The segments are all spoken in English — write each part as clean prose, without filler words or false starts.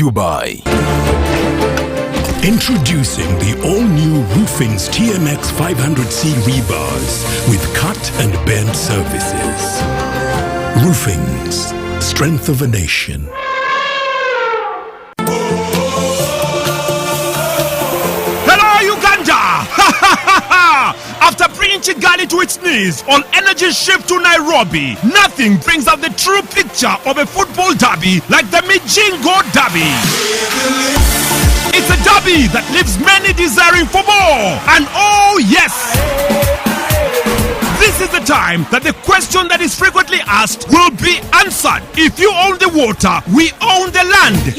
you by introducing the all-new Roofing's TMX 500C rebars with cut and bend surfaces. Roofing's, strength of a nation. Hello, Uganda! After bringing Kigali to its knees on energy shift to Nairobi, nothing brings out the true picture of a football derby like the Mijingo Derby. It's a derby that leaves many desiring for more. And oh yes! This is the time that the question that is frequently asked will be answered. If you own the water, we own the land.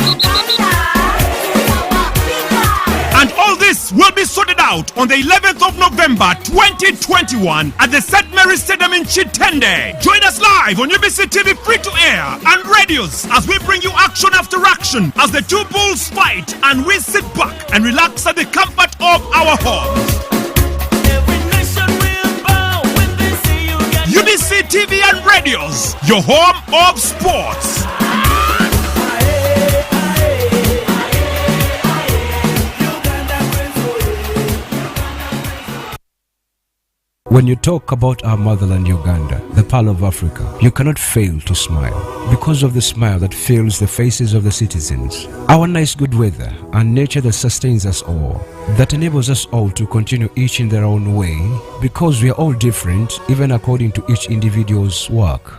And all this will be sorted out on the 11th of November 2021 at the St. Mary's Stadium in Chitende. Join us live on UBC TV free to air and radios as we bring you action after action as the two bulls fight and we sit back and relax at the comfort of our homes. UBC TV and radios, your home of sports. When you talk about our motherland Uganda, the pearl of Africa, you cannot fail to smile because of the smile that fills the faces of the citizens. Our nice good weather and nature that sustains us all, that enables us all to continue each in their own way because we are all different even according to each individual's work.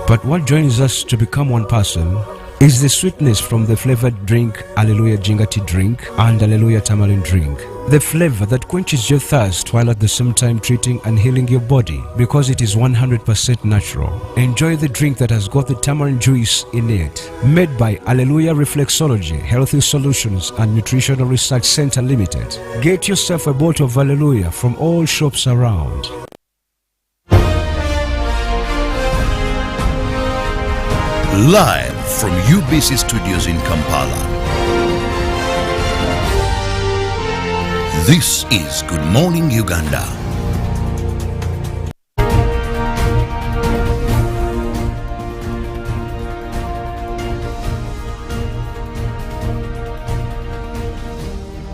But what joins us to become one person is the sweetness from the flavored drink Alleluia Jingati drink and Alleluia Tamarind drink. The flavor that quenches your thirst while at the same time treating and healing your body because it is 100% natural. Enjoy the drink that has got the tamarind juice in it. Made by Alleluia Reflexology, Healthy Solutions and Nutritional Research Center Limited. Get yourself a bottle of Alleluia from all shops around. Live from UBC Studios in Kampala. This is Good Morning Uganda.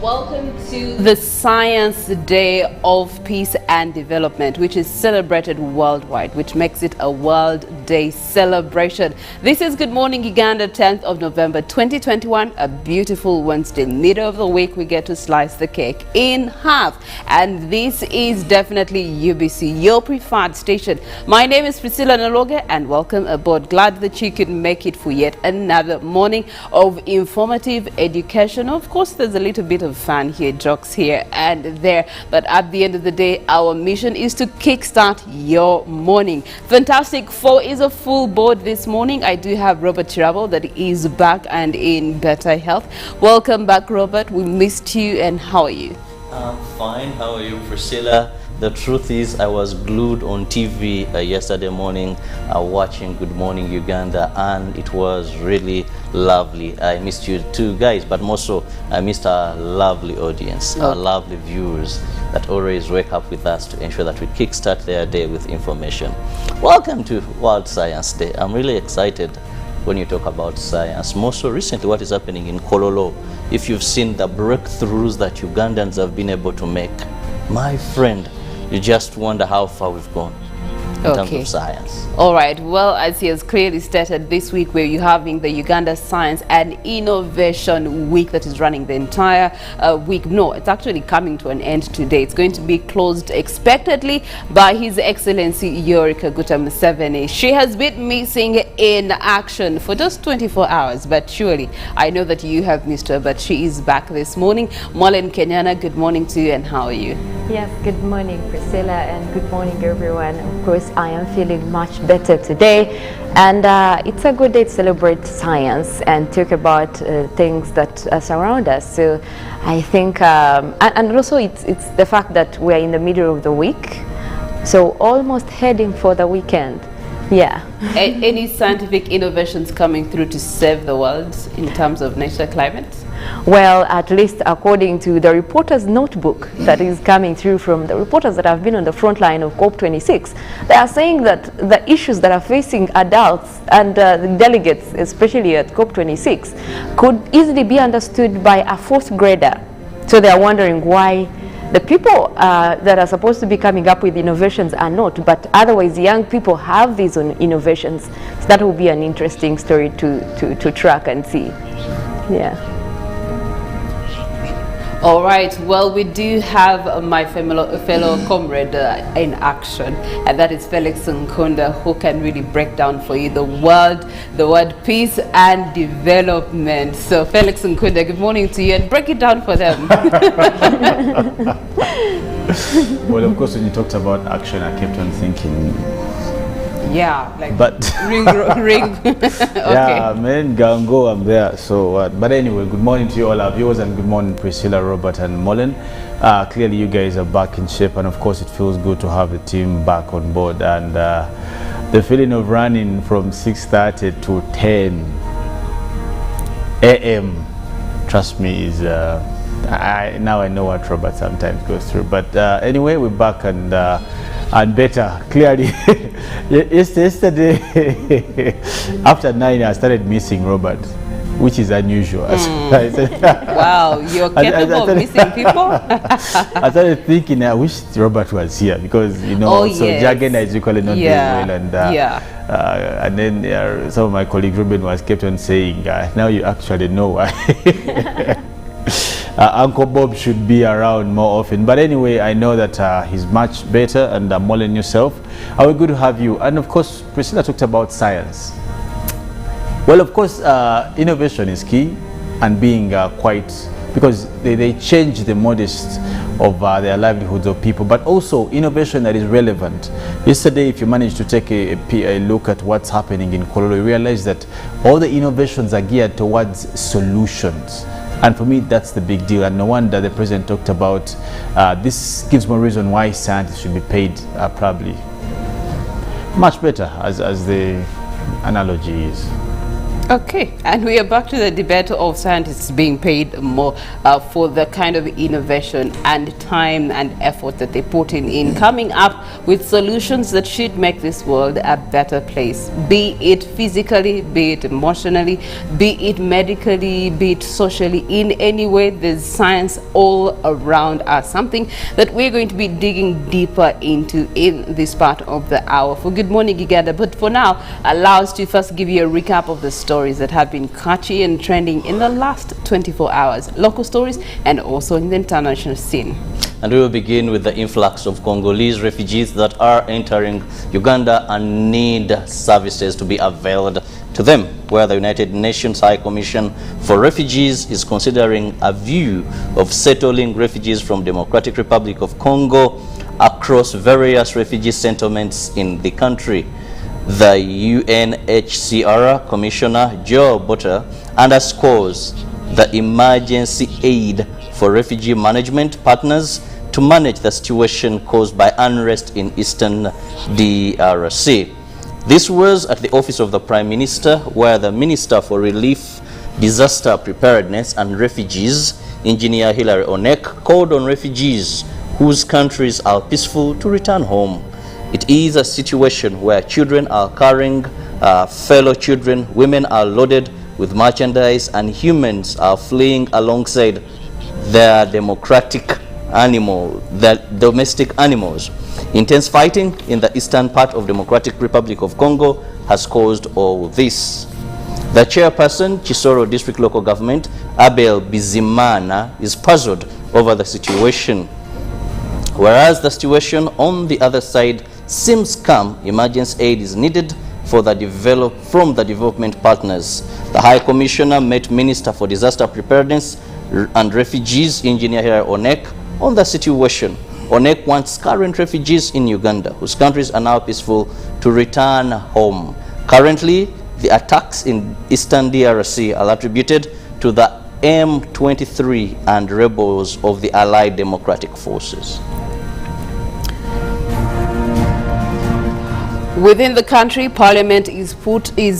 Welcome to the Science Day of Peace and Development, which is celebrated worldwide, which makes it a World Day celebration. This is Good Morning Uganda, 10th of November 2021, a beautiful Wednesday, middle of the week. We get to slice the cake in half, and this is definitely UBC, your preferred station. My name is Priscilla Nalwoga, and welcome aboard. Glad that you could make it for yet another morning of informative education. Of course, there's a little bit of fun here, jokes here and there, but at the end of the day, our mission is to kickstart your morning. Fantastic 4 is a full board this morning. I do have Robert Kirabo that is back and in better health. Welcome back, Robert. We missed you, and how are you? I'm fine. How are you, Priscilla? The truth is, I was glued on TV yesterday morning watching Good Morning Uganda, and it was really lovely. I missed you too, guys, but more so, I missed our lovely audience, our lovely viewers that always wake up with us to ensure that we kickstart their day with information. Welcome to World Science Day. I'm really excited when you talk about science. More so recently, what is happening in Kololo. If you've seen the breakthroughs that Ugandans have been able to make, my friend, you just wonder how far we've gone in terms of science. All right. Well, as he has clearly stated, this week we're having the Uganda Science and Innovation Week that is running the entire week. No, it's actually coming to an end today. It's going to be closed expectedly by His Excellency Yoweri Kaguta Museveni. She has been missing in action for just 24 hours, but surely I know that you have missed her, but she is back this morning. Molen Kenyana, good morning to you, and how are you? Yes, good morning, Priscilla, and good morning, everyone. Of course, I am feeling much better today, and it's a good day to celebrate science and talk about things that surround us. So I think, and also it's the fact that we're in the middle of the week, so almost heading for the weekend. Yeah. Any scientific innovations coming through to save the world in terms of nature climate? Well, at least according to the reporter's notebook that is coming through from the reporters that have been on the front line of COP26, they are saying that the issues that are facing adults and the delegates, especially at COP26, could easily be understood by a fourth grader. So they are wondering why the people that are supposed to be coming up with innovations are not, but otherwise young people have these innovations. So that will be an interesting story to track and see. Yeah. All right, well, we do have my fellow comrade in action, and that is Felix Nkunda, who can really break down for you the word peace and development. So Felix Nkunda, good morning to you, and break it down for them. Well, of course, when you talked about action, I kept on thinking, yeah, like but ring. Okay. Yeah, man, Gango, I'm there. So, but anyway, good morning to you all our viewers, and good morning, Priscilla, Robert, and Mullen. Clearly, you guys are back in shape, and of course, it feels good to have the team back on board. And the feeling of running from 6:30 to 10 a.m. Trust me, is now I know what Robert sometimes goes through. But anyway, we're back and better. Clearly, yesterday after 9, I started missing Robert, which is unusual. Wow, you're capable of missing people. I started thinking, I wish Robert was here, because so yes. Jagenda is equally not doing well, and and then some of my colleagues, Ruben, kept on saying, now you actually know why. Uncle Bob should be around more often. But anyway, I know that he's much better, and Mullen yourself. How good to have you. And of course, Priscilla talked about science. Well, of course, innovation is key, and being because they change the modest of their livelihoods of people, but also innovation that is relevant. Yesterday, if you manage to take a look at what's happening in Kololo, you realize that all the innovations are geared towards solutions. And for me, that's the big deal. And no wonder the president talked about this gives more reason why scientists should be paid probably much better, as the analogy is. Okay, and we are back to the debate of scientists being paid more for the kind of innovation and time and effort that they put in coming up with solutions that should make this world a better place, be it physically, be it emotionally, be it medically, be it socially. In any way, there's science all around us, something that we're going to be digging deeper into in this part of the hour. For Good Morning Uganda, but for now, allow us to first give you a recap of the stories that have been catchy and trending in the last 24 hours, local stories and also in the international scene. And we will begin with the influx of Congolese refugees that are entering Uganda and need services to be availed to them, where the United Nations High Commission for Refugees is considering a view of settling refugees from Democratic Republic of Congo across various refugee settlements in the country. The UNHCR Commissioner Joe Botter underscores the emergency aid for refugee management partners to manage the situation caused by unrest in eastern DRC. This was at the office of the Prime Minister, where the Minister for Relief, Disaster Preparedness and Refugees, Engineer Hilary Onek, called on refugees whose countries are peaceful to return home. It is a situation where children are carrying fellow children, women are loaded with merchandise, and humans are fleeing alongside their domestic animals. Intense fighting in the eastern part of Democratic Republic of Congo has caused all this. The chairperson, Chisoro District Local Government, Abel Bizimana, is puzzled over the situation. Whereas the situation on the other side seems calm, emergency aid is needed from the development partners. The High Commissioner met Minister for Disaster Preparedness and Refugees, Engineer Hilary Onek, on the situation. Onek wants current refugees in Uganda, whose countries are now peaceful, to return home. Currently, the attacks in eastern DRC are attributed to the M23 and rebels of the Allied Democratic Forces. Within the country, Parliament is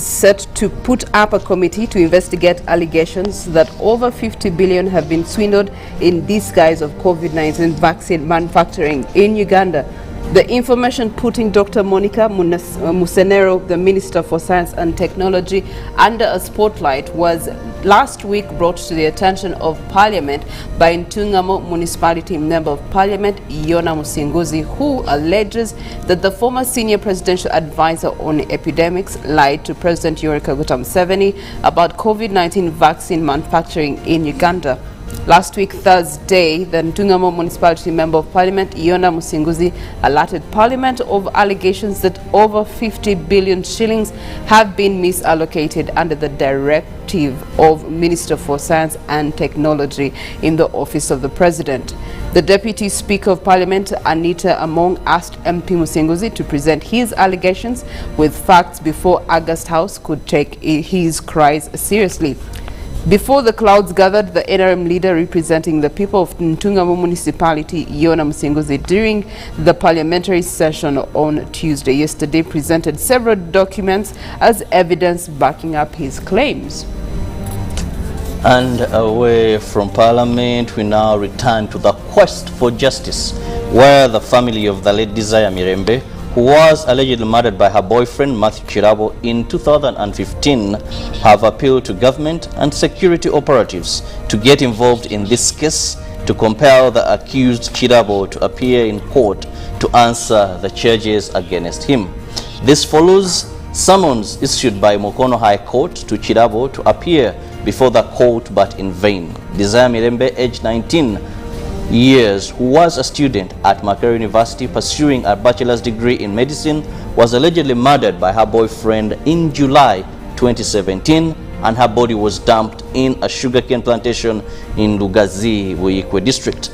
set to put up a committee to investigate allegations that over 50 billion have been swindled in disguise of COVID-19 vaccine manufacturing in Uganda. The information putting Dr. Monica Musenero, the Minister for Science and Technology, under a spotlight was last week brought to the attention of Parliament by Ntungamo Municipality Member of Parliament Yona Musinguzi, who alleges that the former senior presidential advisor on epidemics lied to President Yoweri Kaguta Museveni about COVID-19 vaccine manufacturing in Uganda. Last week, Thursday, the Ntungamo Municipality Member of Parliament, Yona Musinguzi, alerted Parliament of allegations that over 50 billion shillings have been misallocated under the directive of Minister for Science and Technology in the Office of the President. The Deputy Speaker of Parliament, Anita Among, asked MP Musinguzi to present his allegations with facts before August House could take his cries seriously. Before the clouds gathered, the NRM leader representing the people of Ntungamo Municipality, Yona Musinguzi, during the parliamentary session on Tuesday yesterday presented several documents as evidence backing up his claims. And away from Parliament, we now return to the quest for justice, where the family of the late Desire Mirembe, who was allegedly murdered by her boyfriend Matthew Kirabo in 2015, have appealed to government and security operatives to get involved in this case to compel the accused Kirabo to appear in court to answer the charges against him. This follows summons issued by Mukono High Court to Kirabo to appear before the court, but in vain. Desire Mirembe, aged 19 years, who was a student at Makerere University pursuing a bachelor's degree in medicine, was allegedly murdered by her boyfriend in July 2017, and her body was dumped in a sugarcane plantation in Lugazi, Buyikwe district.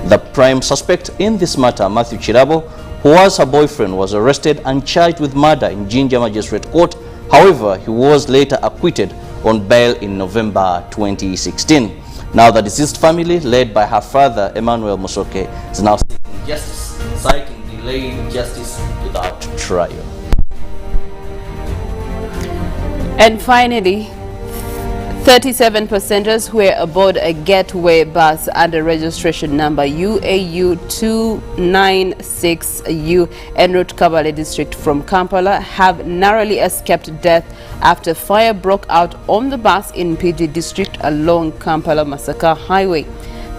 The prime suspect in this matter, Matthew Kirabo, who was her boyfriend, was arrested and charged with murder in Jinja Magistrate Court. However, he was later acquitted on bail in November 2016. Now, the deceased family, led by her father, Emmanuel Musoke, is now seeking justice, citing delayed justice without trial. And finally, 37 passengers were aboard a Gateway bus under registration number UAU 296U en route Kabale district from Kampala have narrowly escaped death after fire broke out on the bus in PG district along Kampala-Masaka highway.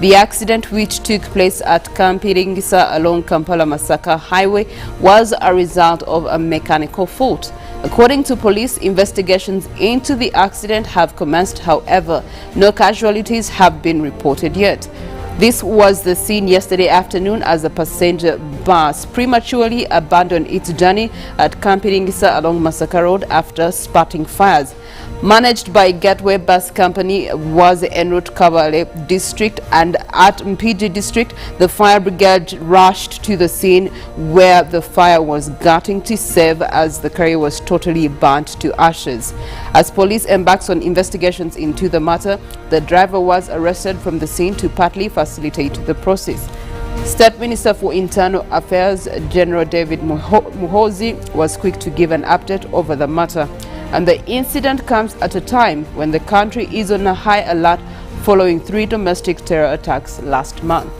The accident, which took place at Kampiringisa along Kampala-Masaka highway, was a result of a mechanical fault. According to police, investigations into the accident have commenced. However, no casualties have been reported yet. This was the scene yesterday afternoon as a passenger bus prematurely abandoned its journey at Kampiringisa along Masaka Road after spotting fires. Managed by Gateway Bus Company was en route Kabale district, and at Mpigi district, the fire brigade rushed to the scene where the fire was gutting to save as the carrier was totally burnt to ashes. As police embarks on investigations into the matter, the driver was arrested from the scene to partly facilitate the process. State Minister for Internal Affairs, General David Muhozi, was quick to give an update over the matter. And the incident comes at a time when the country is on a high alert following 3 domestic terror attacks last month.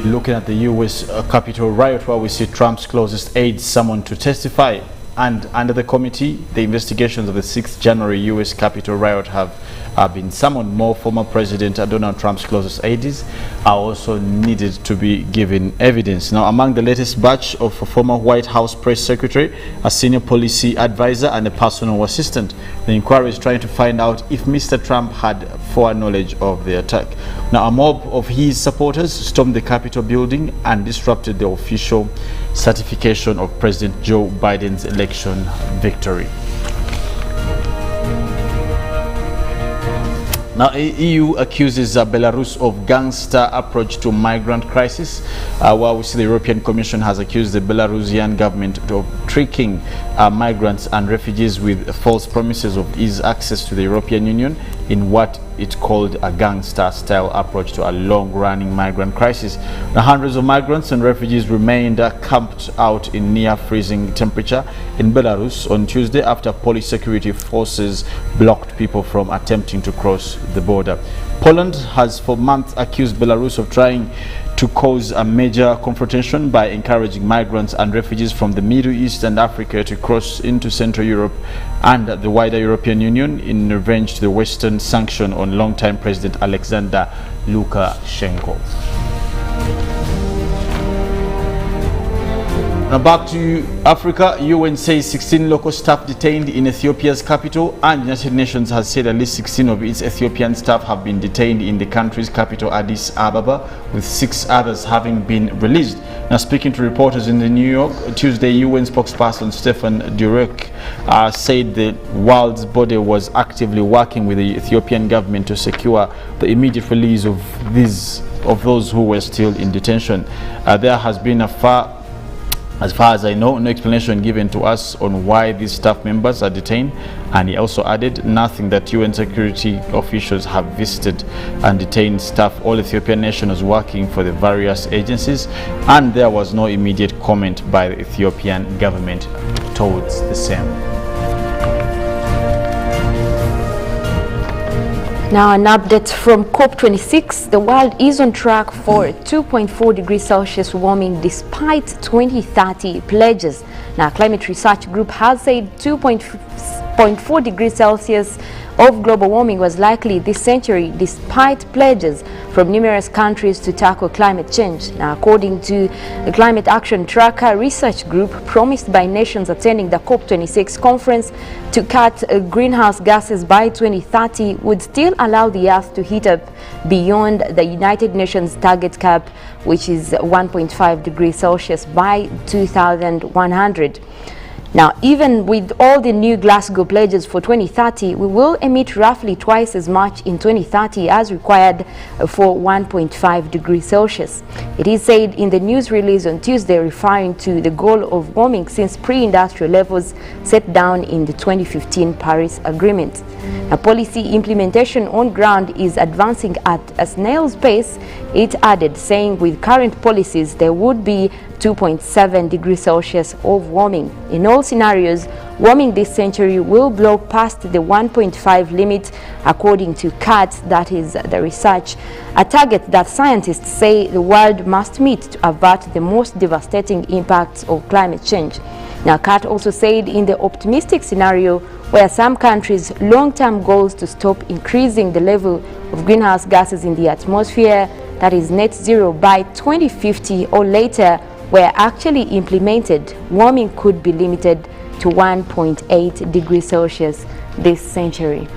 Looking at the U.S. Capitol riot, where we see Trump's closest aides summoned to testify. And under the committee, the investigations of the 6th January U.S. Capitol riot have been summoned. More former President Donald Trump's closest aides are also needed to be given evidence. Now, among the latest batch of a former White House press secretary, a senior policy advisor, and a personal assistant, the inquiry is trying to find out if Mr. Trump had foreknowledge of the attack. Now, a mob of his supporters stormed the Capitol building and disrupted the official certification of President Joe Biden's election victory. Now, EU accuses Belarus of gangster approach to migrant crisis, while we see the European Commission has accused the Belarusian government of tricking migrants and refugees with false promises of easy access to the European Union in what it called a gangster-style approach to a long-running migrant crisis. Now, hundreds of migrants and refugees remained camped out in near-freezing temperature in Belarus on Tuesday after police security forces blocked people from attempting to cross the border. Poland has for months accused Belarus of trying to cause a major confrontation by encouraging migrants and refugees from the Middle East and Africa to cross into Central Europe and the wider European Union in revenge to the Western sanction on longtime President Alexander Lukashenko. Now back to Africa. UN says 16 local staff detained in Ethiopia's capital, and the United Nations has said at least 16 of its Ethiopian staff have been detained in the country's capital, Addis Ababa, with 6 others having been released. Now, speaking to reporters in New York Tuesday, UN spokesperson Stefan Durek said the world's body was actively working with the Ethiopian government to secure the immediate release of those who were still in detention. There has been as far as I know, no explanation given to us on why these staff members are detained, and he also added nothing that UN security officials have visited and detained staff. All Ethiopian nationals working for the various agencies, and there was no immediate comment by the Ethiopian government towards the same. Now an update from COP26. The world is on track for 2.4 degrees Celsius warming despite 2030 pledges. Now, Climate Research Group has said 2.4 degrees Celsius of global warming was likely this century despite pledges from numerous countries to tackle climate change. Now, according to the Climate Action Tracker Research Group, promised by nations attending the COP26 conference to cut greenhouse gases by 2030 would still allow the Earth to heat up beyond the United Nations target cap, which is 1.5 degrees Celsius by 2100. Now, even with all the new Glasgow pledges for 2030, we will emit roughly twice as much in 2030 as required for 1.5 degrees Celsius. It is said in the news release on Tuesday, referring to the goal of warming since pre-industrial levels set down in the 2015 Paris Agreement. Now, policy implementation on ground is advancing at a snail's pace, it added, saying with current policies there would be 2.7 degrees Celsius of warming. In all scenarios, warming this century will blow past the 1.5 limit, according to CAT, that is the research, a target that scientists say the world must meet to avert the most devastating impacts of climate change. Now, CAT also said in the optimistic scenario, where some countries' long-term goals to stop increasing the level of greenhouse gases in the atmosphere, that is net zero by 2050 or later, were actually implemented, warming could be limited to 1.8 degrees Celsius this century.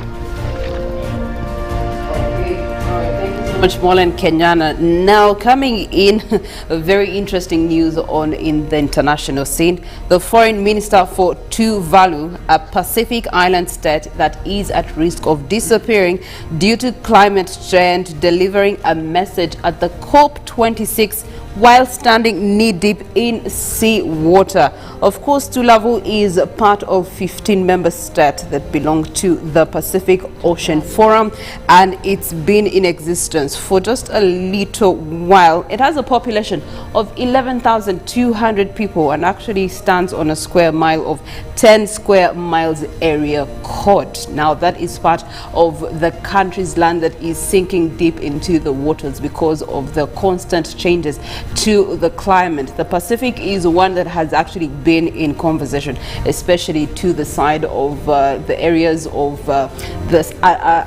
Much more in Kenyana. Now coming in, very interesting news in the international scene. The foreign minister for Tuvalu, a Pacific island state that is at risk of disappearing due to climate change, delivering a message at the COP26 while standing knee-deep in sea water. Of course, Tuvalu is part of 15 member states that belong to the Pacific Ocean Forum, and it's been in existence for just a little while. It has a population of 11,200 people and actually stands on a square mile of 10 square miles area code. Now, that is part of the country's land that is sinking deep into the waters because of the constant changes to the climate. The Pacific is one that has actually been in conversation, especially to the side of the areas of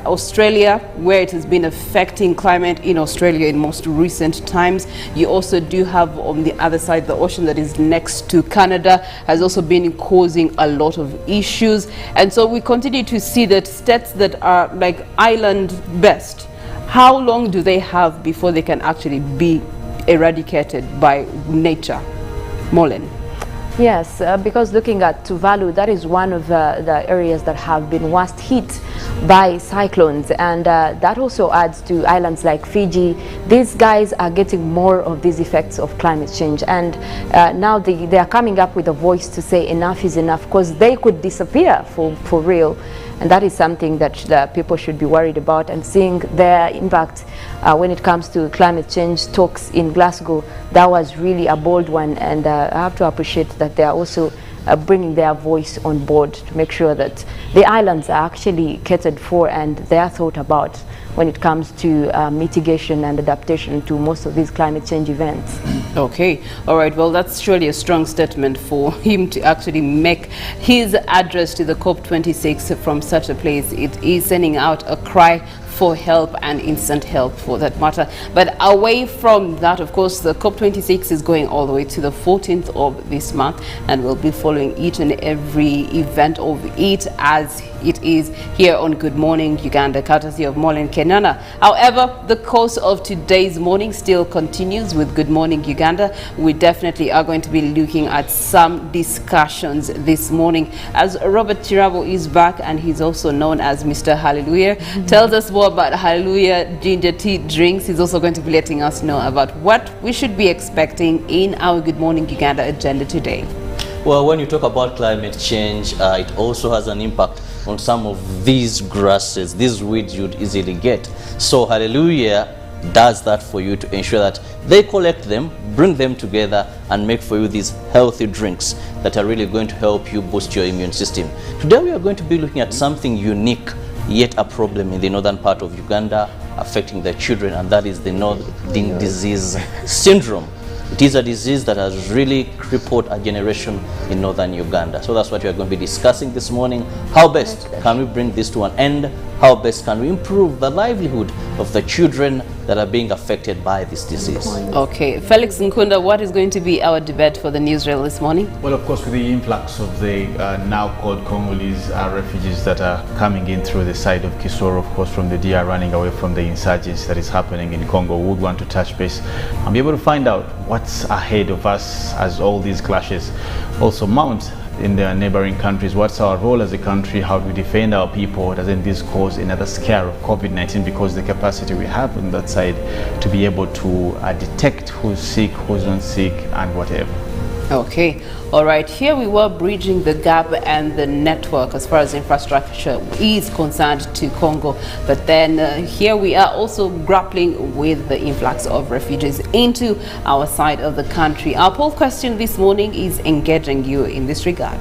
Australia, where it has been affecting climate in Australia in most recent times. You also do have on the other side the ocean that is next to Canada, has also been causing a lot of issues. And so we continue to see that states that are like island based, how long do they have before they can actually be eradicated by nature? Molen. Yes, because looking at Tuvalu, that is one of the areas that have been worst hit by cyclones, and that also adds to islands like Fiji. These guys are getting more of these effects of climate change, and now they are coming up with a voice to say enough is enough, because they could disappear for real. And that is something that people should be worried about, and seeing their impact when it comes to climate change talks in Glasgow. That was really a bold one, and I have to appreciate that they are also bringing their voice on board to make sure that the islands are actually catered for and they are thought about when it comes to mitigation and adaptation to most of these climate change events. Okay, all right, well, that's surely a strong statement for him to actually make his address to the COP26 from such a place. It is sending out a cry for help, and instant help for that matter. But away from that, of course, the COP26 is going all the way to the 14th of this month, and we'll be following each and every event of it as it is here on Good Morning Uganda, courtesy of Molin Kenana. However, the course of today's morning still continues with Good Morning Uganda. We definitely are going to be looking at some discussions this morning, as Robert Kirabo is back, and he's also known as Mr. Hallelujah. Tells us more about Hallelujah ginger tea drinks. He's also going to be letting us know about what we should be expecting in our Good Morning Uganda agenda today. Well, when you talk about climate change, it also has an impact on some of these grasses, these weeds you'd easily get. So Hallelujah does that for you to ensure that they collect them, bring them together, and make for you these healthy drinks that are really going to help you boost your immune system. Today we are going to be looking at something unique, yet a problem in the northern part of Uganda affecting the children, and that is the Northern Disease Syndrome. It is a disease that has really crippled a generation in northern Uganda. So that's what we are going to be discussing this morning. How best can we bring this to an end? How best can we improve the livelihood of the children that are being affected by this disease? Okay, Felix Nkunda, what is going to be our debate for the newsreel this morning? Well, of course, with the influx of the now called Congolese refugees that are coming in through the side of Kisoro, of course, from the DR, running away from the insurgents that is happening in Congo, we would want to touch base and be able to find out what's ahead of us as all these clashes also mount in the neighboring countries. What's our role as a country? How do we defend our people? Doesn't this cause another scare of COVID-19, because the capacity we have on that side to be able to detect who's sick, who's not sick, and whatever. Okay, all right, here we were bridging the gap and the network as far as infrastructure is concerned to Congo, but then here we are also grappling with the influx of refugees into our side of the country. Our poll question this morning is engaging you in this regard.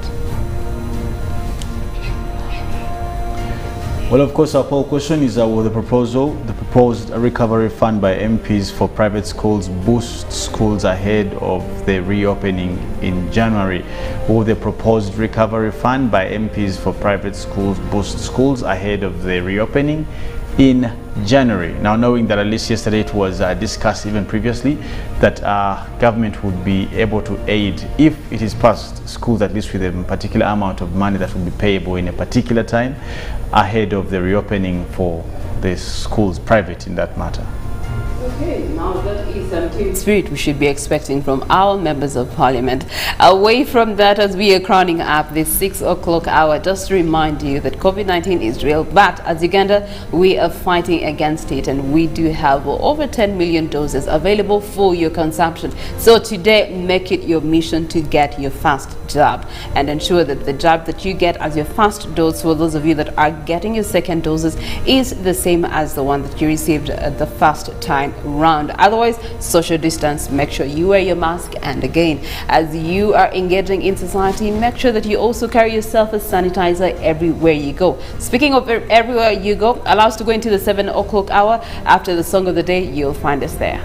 Well, of course, our poll question is will the proposed recovery fund by MPs for private schools boost schools ahead of the reopening in January? Will the proposed recovery fund by MPs for private schools boost schools ahead of the reopening in January? Now, knowing that at least yesterday it was discussed even previously that government would be able to aid, if it is passed, schools at least with a particular amount of money that will be payable in a particular time ahead of the reopening for the schools, private in that matter. Okay, now that is something spirit we should be expecting from our members of parliament. Away from that, as we are crowning up this 6 o'clock hour, just to remind you that COVID-19 is real, but as Uganda, we are fighting against it, and we do have over 10 million doses available for your consumption. So today, make it your mission to get your first jab, and ensure that the jab that you get as your first dose, for those of you that are getting your second doses, is the same as the one that you received the first time round. Otherwise, social distance, make sure you wear your mask, and again, as you are engaging in society, make sure that you also carry yourself a sanitizer everywhere you go. Speaking of everywhere you go, allow us to go into the 7 o'clock hour. After the song of the day, you'll find us there.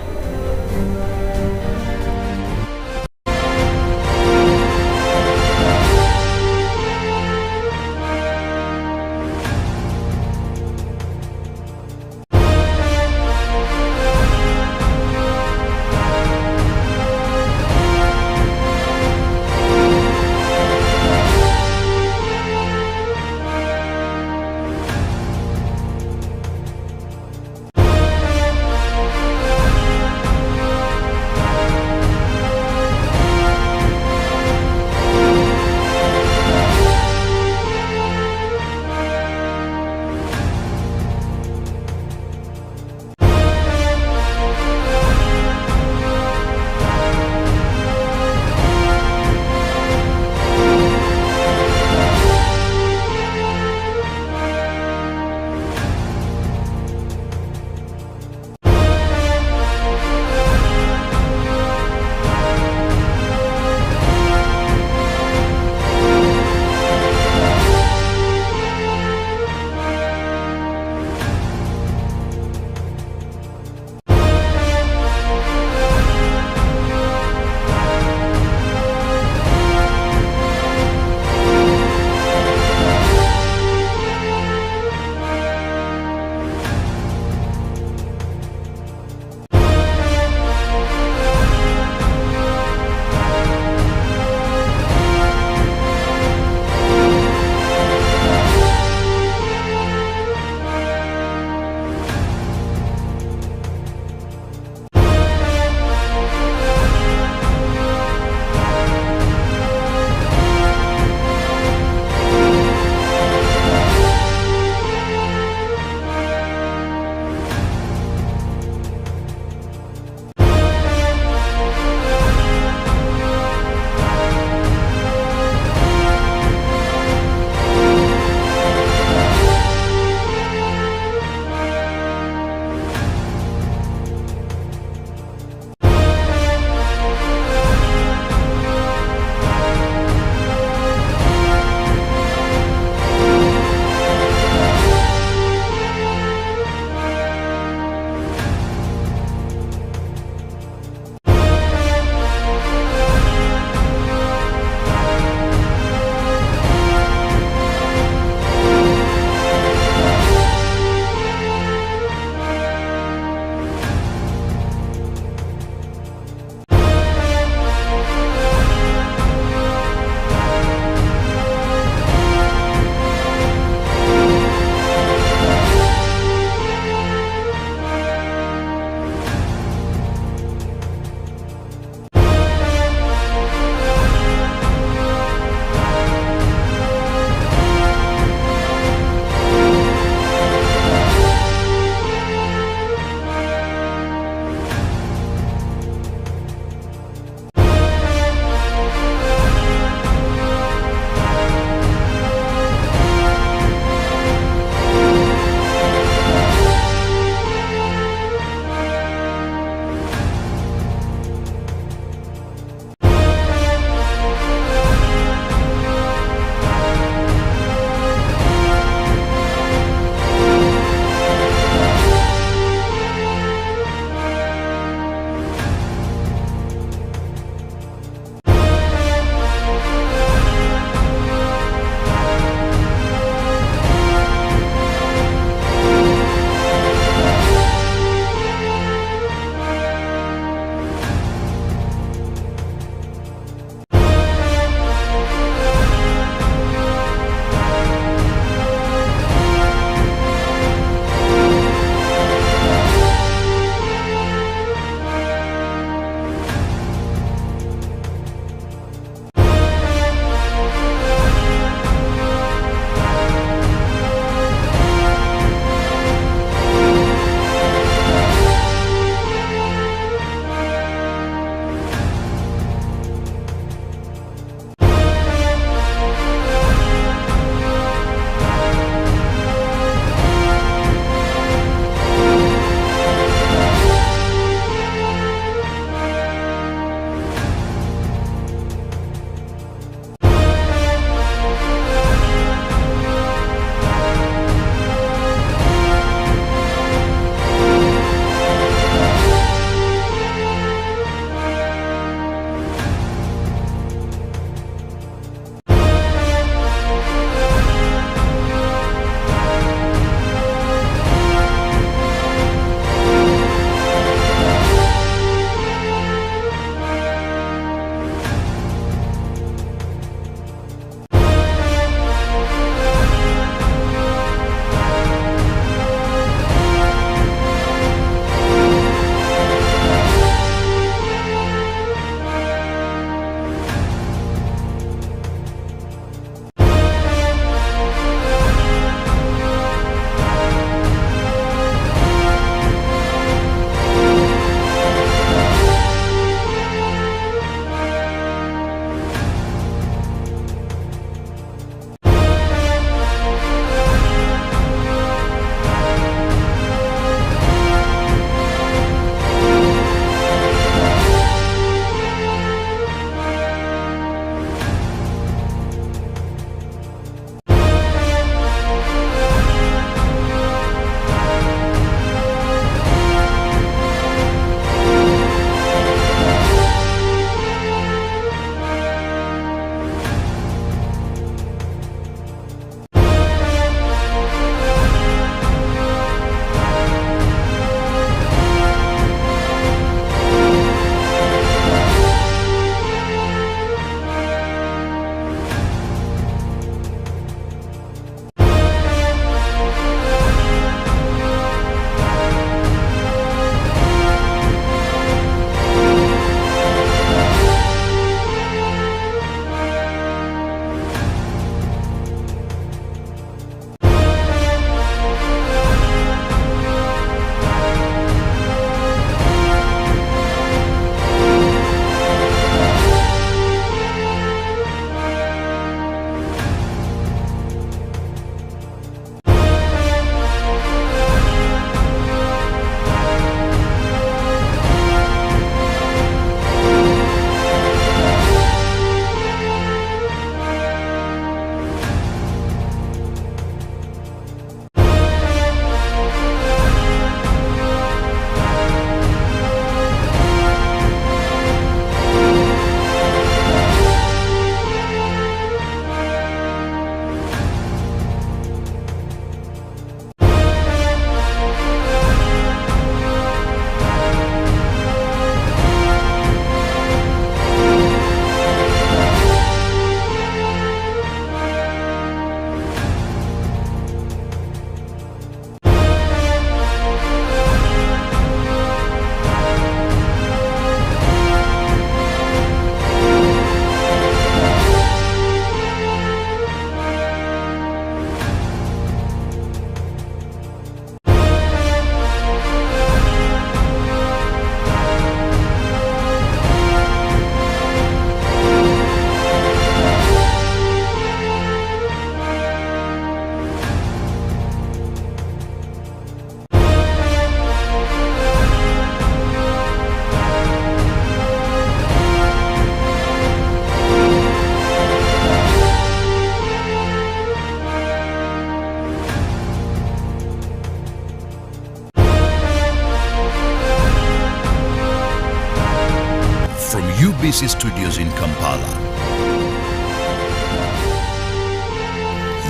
UBC Studios in Kampala.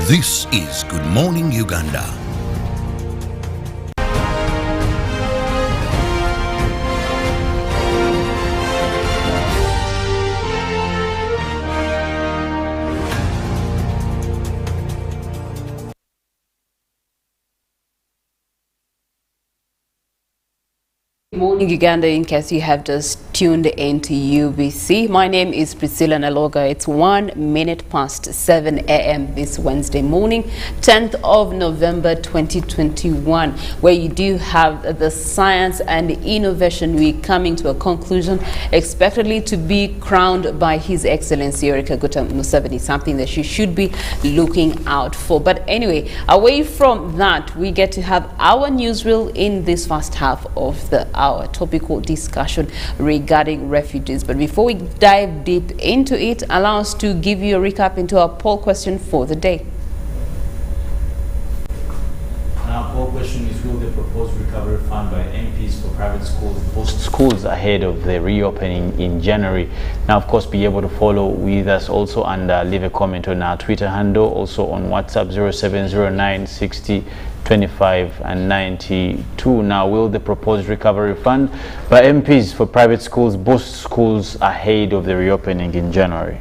This is Good Morning Uganda. Good morning, Uganda, in case you have just tuned into UBC. My name is Priscilla Nalwoga. It's 1 minute past 7 a.m. this Wednesday morning, 10th of November 2021, where you do have the Science and Innovation Week coming to a conclusion, expectedly to be crowned by His Excellency Yoweri Kaguta Museveni, something that you should be looking out for. But anyway, away from that, we get to have our newsreel in this first half of our topical discussion regarding refugees. But before we dive deep into it, allow us to give you a recap into our poll question for the day. Our poll question is, will the proposed recovery fund by MPs for private schools boost schools ahead of the reopening in January? Now, of course, be able to follow with us also and leave a comment on our Twitter handle, also on WhatsApp 0709 60 25 and 92. Now, will the proposed recovery fund by MPs for private schools boost schools ahead of the reopening in January?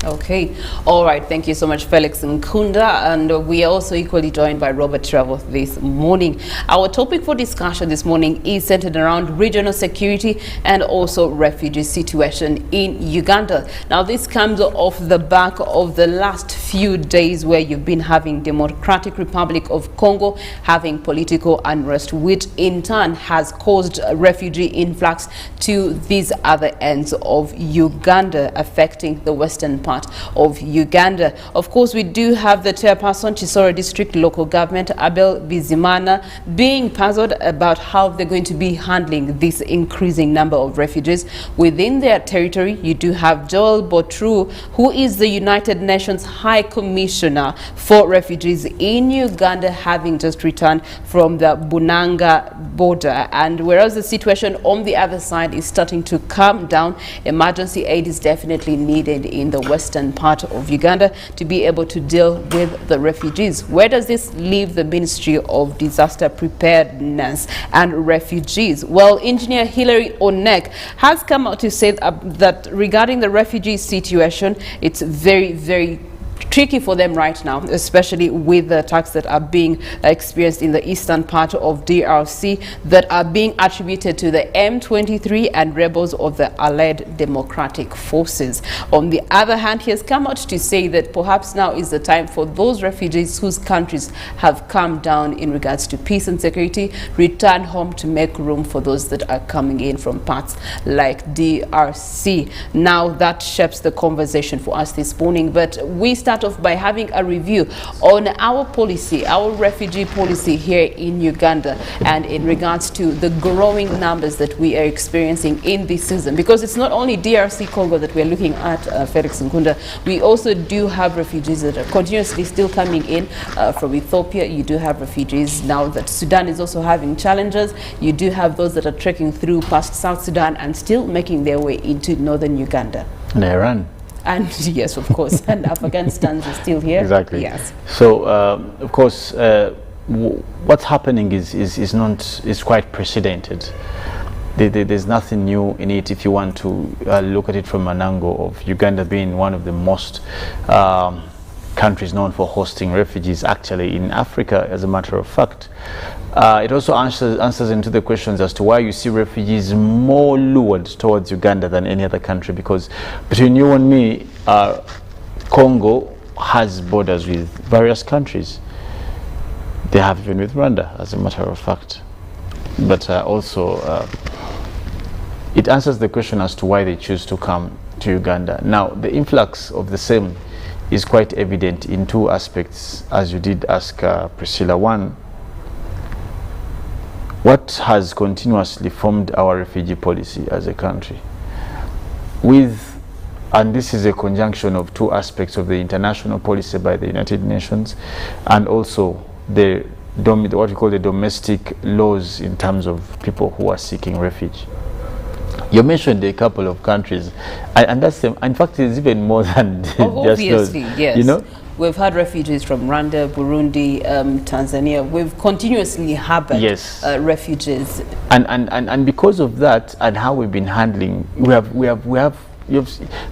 Okay, all right, thank you so much, Felix Nkunda, and we are also equally joined by Robert Kirabo this morning. Our topic for discussion this morning is centered around regional security and also refugee situation in Uganda. Now, this comes off the back of the last few days where you've been having Democratic Republic of Congo having political unrest, which in turn has caused a refugee influx to these other ends of Uganda, affecting the western part of Uganda. Of course, we do have the chairperson, Chisoro District Local Government, Abel Bizimana, being puzzled about how they're going to be handling this increasing number of refugees within their territory. You do have Joel Botru, who is the United Nations High Commissioner for Refugees in Uganda, having just returned from the Bunanga border. And whereas the situation on the other side is starting to calm down, emergency aid is definitely needed in the western part of Uganda to be able to deal with the refugees. Where does this leave the Ministry of Disaster Preparedness and Refugees? Well, Engineer Hilary Onek has come out to say that regarding the refugee situation, it's very, very tricky for them right now, especially with the attacks that are being experienced in the eastern part of DRC that are being attributed to the M23 and rebels of the Allied Democratic Forces. On the other hand, he has come out to say that perhaps now is the time for those refugees whose countries have calmed down in regards to peace and security return home to make room for those that are coming in from parts like DRC. Now, that shapes the conversation for us this morning, but we start off by having a review on our policy, our refugee policy here in Uganda, and in regards to the growing numbers that we are experiencing in this season, because it's not only DRC Congo that we're looking at, Felix Nkunda. We also do have refugees that are continuously still coming in from Ethiopia. You do have refugees now that Sudan is also having challenges. You do have those that are trekking through past South Sudan and still making their way into northern Uganda. And Iran. And yes, of course, and Afghanistan is still here. Exactly. Yes. So, of course, what's happening is quite precedented. There's nothing new in it if you want to look at it from an angle of Uganda being one of the most countries known for hosting refugees actually in Africa, as a matter of fact. It also answers into the questions as to why you see refugees more lured towards Uganda than any other country, because between you and me, Congo has borders with various countries. They have even with Rwanda, as a matter of fact. But also, it answers the question as to why they choose to come to Uganda. Now, the influx of the same is quite evident in two aspects, as you did ask Priscilla. One, what has continuously formed our refugee policy as a country? And this is a conjunction of two aspects of the international policy by the United Nations and also what we call the domestic laws in terms of people who are seeking refuge. You mentioned a couple of countries, and that's in fact it's even more than just obviously, those. yes. You know, we've had refugees from Rwanda, Burundi, Tanzania. We've continuously harbored refugees, and because of that and how we've been handling, we have.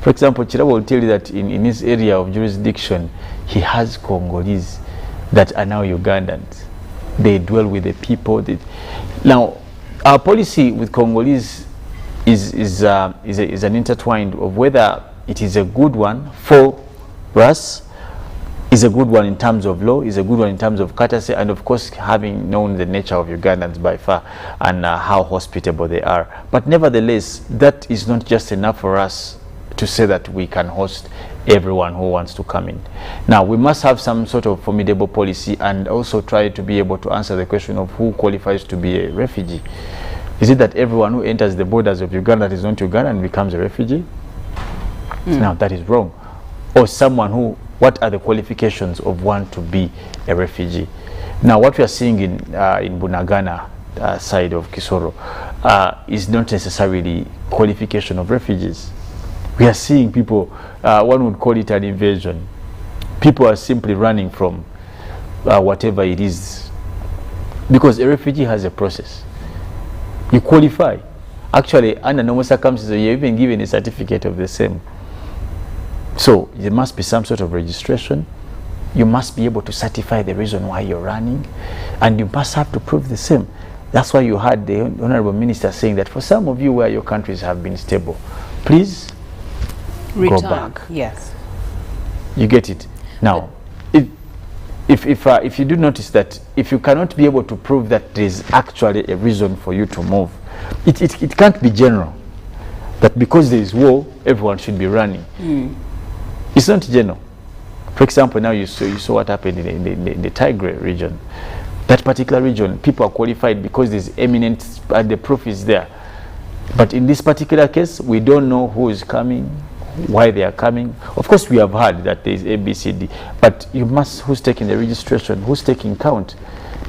For example, Kirabo will tell you that in his area of jurisdiction, he has Congolese that are now Ugandans. They dwell with the people. Now, our policy with Congolese is an intertwined of whether it is a good one for us, is a good one in terms of law, is a good one in terms of courtesy, and of course having known the nature of Ugandans by far and how hospitable they are. But nevertheless, that is not just enough for us to say that we can host everyone who wants to come in. Now, we must have some sort of formidable policy and also try to be able to answer the question of who qualifies to be a refugee. Is it that everyone who enters the borders of Uganda that is not Ugandan becomes a refugee? Now, that is wrong. Or someone who, what are the qualifications of one to be a refugee? Now, what we are seeing in Bunagana side of Kisoro is not necessarily qualification of refugees. We are seeing people, one would call it an invasion. People are simply running from whatever it is. Because a refugee has a process. You qualify. Actually, under normal circumstances, you're even given a certificate of the same. So there must be some sort of registration. You must be able to certify the reason why you're running, and you must have to prove the same. That's why you had the Honorable Minister saying that for some of you where your countries have been stable, please return. Go back. Yes. You get it? Now, if you do notice that if you cannot be able to prove that there is actually a reason for you to move, it can't be general. That because there is war, everyone should be running. It's not general. For example, now you saw what happened in the Tigray region. That particular region, people are qualified because there's eminent, the proof is there. But in this particular case, we don't know who is coming, why they are coming. Of course, we have heard that there is ABCD, but you must, who's taking the registration, who's taking count,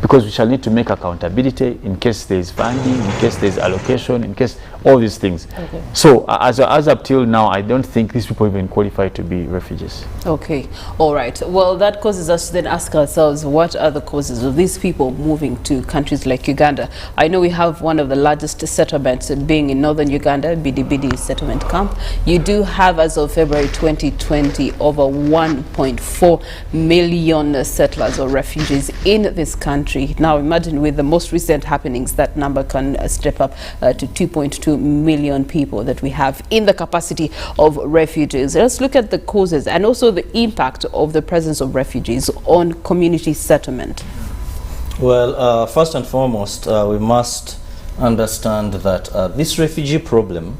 because we shall need to make accountability in case there is funding, in case there is allocation, in case all these things. Okay. So as up till now, I don't think these people even qualify to be refugees. Okay, all right. Well, that causes us to then ask ourselves, what are the causes of these people moving to countries like Uganda? I know we have one of the largest settlements being in northern Uganda, Bidibidi settlement camp. You do have, as of February 2020, over 1.4 million settlers or refugees in this country. Now imagine with the most recent happenings, that number can step up to 2.2 million people that we have in the capacity of refugees. Let's look at the causes and also the impact of the presence of refugees on community settlement. Well, first and foremost, we must understand that this refugee problem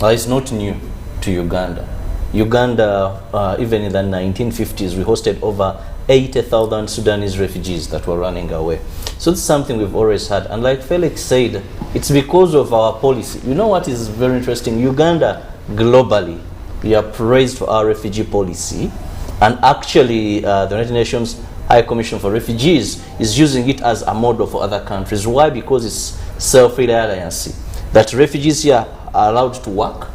is not new to Uganda. Uganda, even in the 1950s, we hosted over 80,000 Sudanese refugees that were running away. So this is something we've always had. And like Felix said, it's because of our policy. You know what is very interesting? Uganda, globally, we are praised for our refugee policy. And actually, the United Nations High Commission for Refugees is using it as a model for other countries. Why? Because it's self-reliance. That refugees here are allowed to work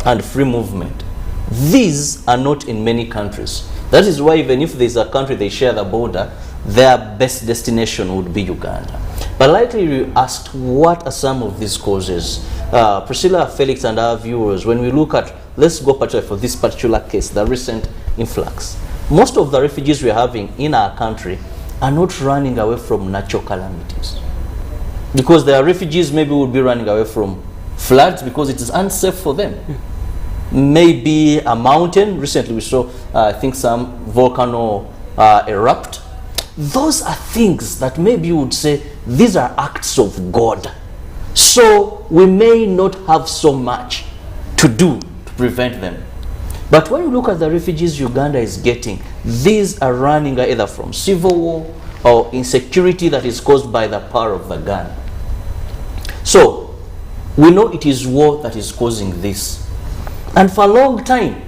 and free movement. These are not in many countries. That is why even if there's a country they share the border, their best destination would be Uganda. But likely you asked, what are some of these causes? Priscilla, Felix, and our viewers, when we look at, let's go particularly for this particular case, the recent influx. Most of the refugees we're having in our country are not running away from natural calamities. Because there are refugees maybe would be running away from floods because it is unsafe for them. Maybe a mountain. Recently we saw, I think, some volcano erupt. Those are things that maybe you would say, these are acts of God. So we may not have so much to do to prevent them. But when you look at the refugees Uganda is getting, these are running either from civil war or insecurity that is caused by the power of the gun. So we know it is war that is causing this. And for a long time,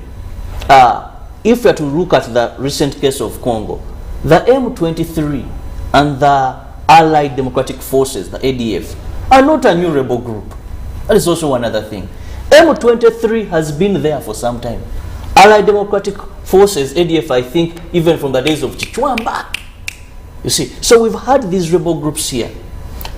if we are to look at the recent case of Congo, the M23 and the Allied Democratic Forces, the ADF, are not a new rebel group. That is also another thing. M23 has been there for some time. Allied Democratic Forces, ADF, I think, even from the days of Chichwamba. You see, so we've had these rebel groups here.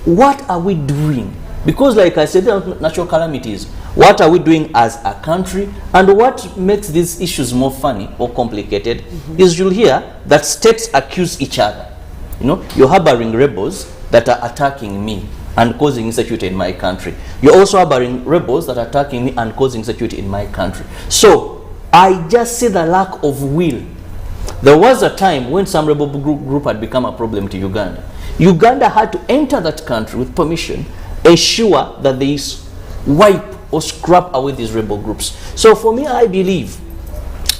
What are we doing? Because like I said, there are natural calamities. What are we doing as a country? And what makes these issues more funny or complicated is you'll hear that states accuse each other. You know, you're harboring rebels that are attacking me and causing insecurity in my country. You're also harboring rebels that are attacking me and causing insecurity in my country. So I just see the lack of will. There was a time when some rebel group had become a problem to Uganda. Uganda had to enter that country with permission, ensure that they wipe or scrap away these rebel groups. So for me, I believe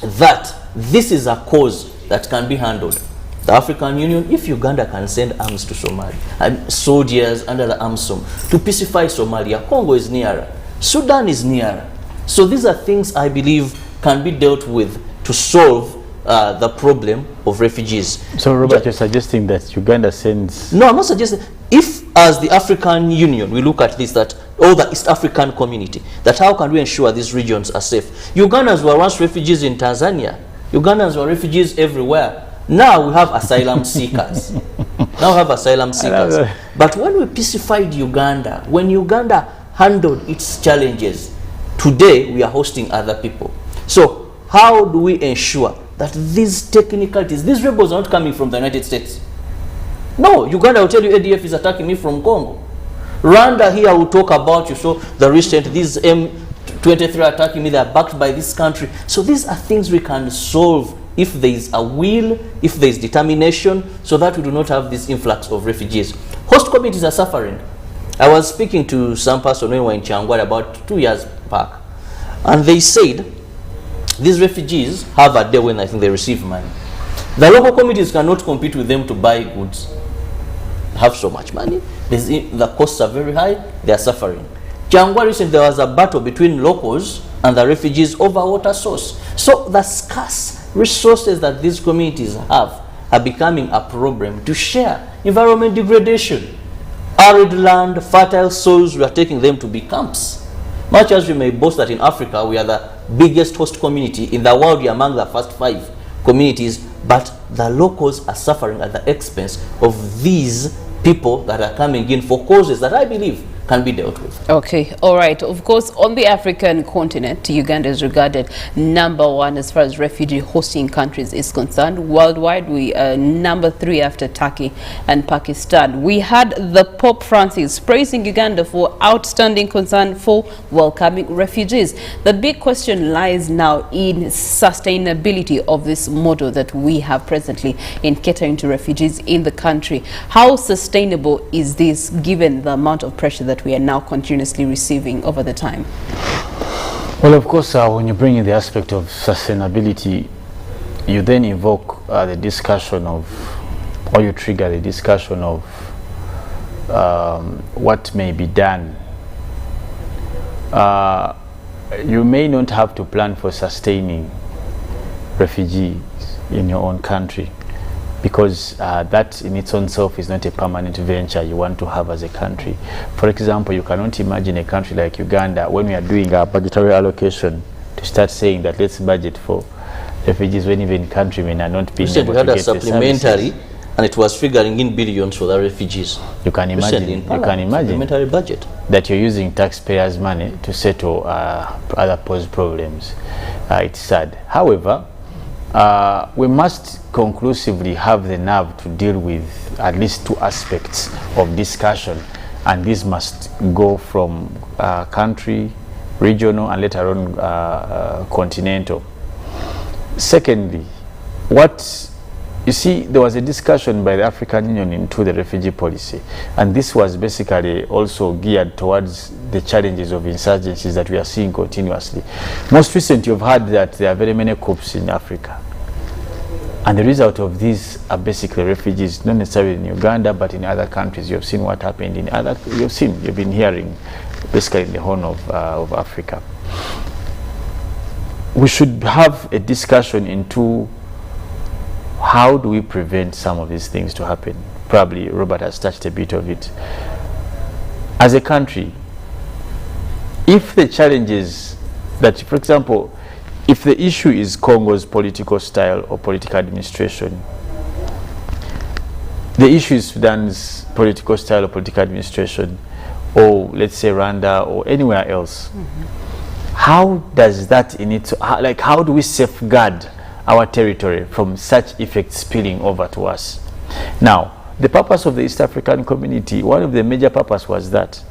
that this is a cause that can be handled. The African Union, if Uganda can send arms to Somalia and soldiers under the AMSOM to pacify Somalia, Congo is nearer, Sudan is nearer. So these are things I believe can be dealt with to solve the problem of refugees. So Robert, you're suggesting that Uganda sends... No, I'm not suggesting. If as the African Union we look at this, that the East African community, that how can we ensure these regions are safe? Ugandans were once refugees in Tanzania. Ugandans were refugees everywhere. Now we have asylum seekers. But when we pacified Uganda, when Uganda handled its challenges, today we are hosting other people. So how do we ensure that these technicalities, these rebels are not coming from the United States? No, Uganda will tell you ADF is attacking me from Congo. Rwanda here will talk about, you saw the recent, these M23 attacking me, they are backed by this country. So these are things we can solve if there is a will, if there is determination, so that we do not have this influx of refugees. Host communities are suffering. I was speaking to some person when we were in Changwari about 2 years back, and they said these refugees have a day when I think they receive money. The local communities cannot compete with them to buy goods. They have so much money, the costs are very high, they are suffering. Changwari recently there was a battle between locals and the refugees over water source. So the scarce resources that these communities have are becoming a problem to share. Environment degradation, arid land, fertile soils, we are taking them to be camps. Much as we may boast that in Africa we are the biggest host community in the world, we are among the first 5 communities, but the locals are suffering at the expense of these people that are coming in for causes that I believe can be dealt with. Okay, all right. Of course, on the African continent, Uganda is regarded #1 as far as refugee hosting countries is concerned. Worldwide, we are #3 after Turkey and Pakistan. We had the Pope Francis praising Uganda for outstanding concern for welcoming refugees. The big question lies now in sustainability of this model that we have presently in catering to refugees in the country. How sustainable is this given the amount of pressure that we are now continuously receiving over the time? Well, of course, when you bring in the aspect of sustainability, you then invoke the discussion of, or you trigger the discussion of what may be done. You may not have to plan for sustaining refugees in your own country, because that in its own self is not a permanent venture you want to have as a country. For example, you cannot imagine a country like Uganda, when we are doing our budgetary allocation, to start saying that let's budget for refugees when even countrymen are not being able to get the supplementary, and it was figuring in billions for the refugees. You can imagine, supplementary budget, that you're using taxpayers' money to settle other posed problems. It's sad. However, we must conclusively have the nerve to deal with at least 2 aspects of discussion, and this must go from country, regional, and later on continental. Secondly, you see, there was a discussion by the African Union into the refugee policy, and this was basically also geared towards the challenges of insurgencies that we are seeing continuously. Most recently, you've heard that there are very many coups in Africa, and the result of these are basically refugees, not necessarily in Uganda, but in other countries. You've seen what happened in other, you've been hearing basically in the Horn of Africa. We should have a discussion into how do we prevent some of these things to happen. Probably Robert has touched a bit of it. As a country, if the challenges that, for example, if the issue is Congo's political style or political administration, the issue is Sudan's political style or political administration, or let's say Rwanda or anywhere else, how does that how do we safeguard our territory from such effects spilling over to us? Now, the purpose of the East African community, one of the major purposes was that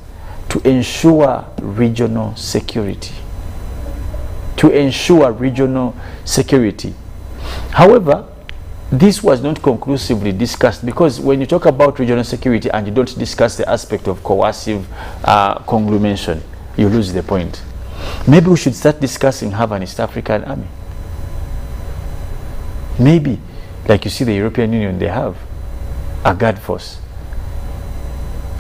to ensure regional security. To ensure regional security. However, this was not conclusively discussed, because when you talk about regional security and you don't discuss the aspect of coercive conglomeration, you lose the point. Maybe we should start discussing have an East African army. Maybe, like you see the European Union, they have a guard force.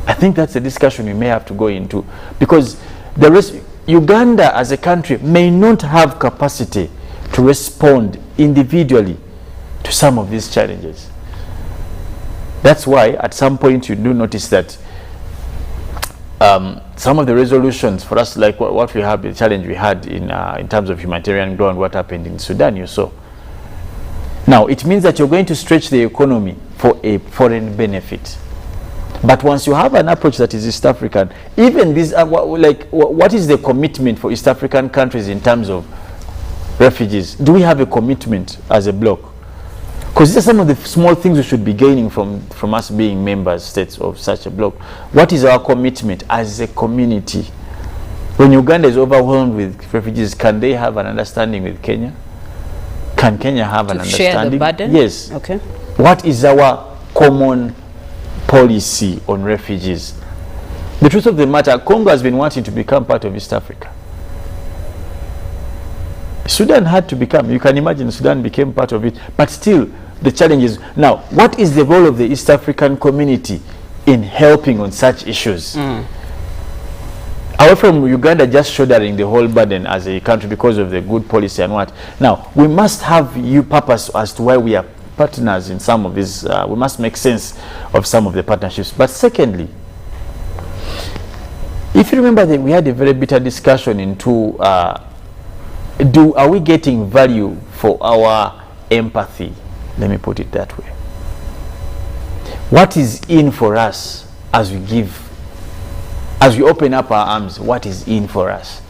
I think that's a discussion we may have to go into, because the rest, Uganda as a country may not have capacity to respond individually to some of these challenges. That's why at some point you do notice that some of the resolutions for us, like what we have, the challenge we had in terms of humanitarian ground, what happened in Sudan, you saw. Now, it means that you're going to stretch the economy for a foreign benefit. But once you have an approach that is East African, even these, what is the commitment for East African countries in terms of refugees? Do we have a commitment as a bloc? Because these are some of the small things we should be gaining from us being member states of such a bloc. What is our commitment as a community? When Uganda is overwhelmed with refugees, can they have an understanding with Kenya? Can Kenya have an understanding? Share the burden? Yes. Okay. What is our common policy on refugees? The truth of the matter, Congo has been wanting to become part of East Africa. Sudan had to become, you can imagine Sudan became part of it, but still the challenge is, now, what is the role of the East African community in helping on such issues? Away from Uganda just shouldering the whole burden as a country because of the good policy and what. Now, we must have purpose as to why we are partners in some of these. We must make sense of some of the partnerships. But secondly, if you remember that we had a very bitter discussion into are we getting value for our empathy? Let me put it that way. What is in for us as we give, as we open up our arms? What is in for us?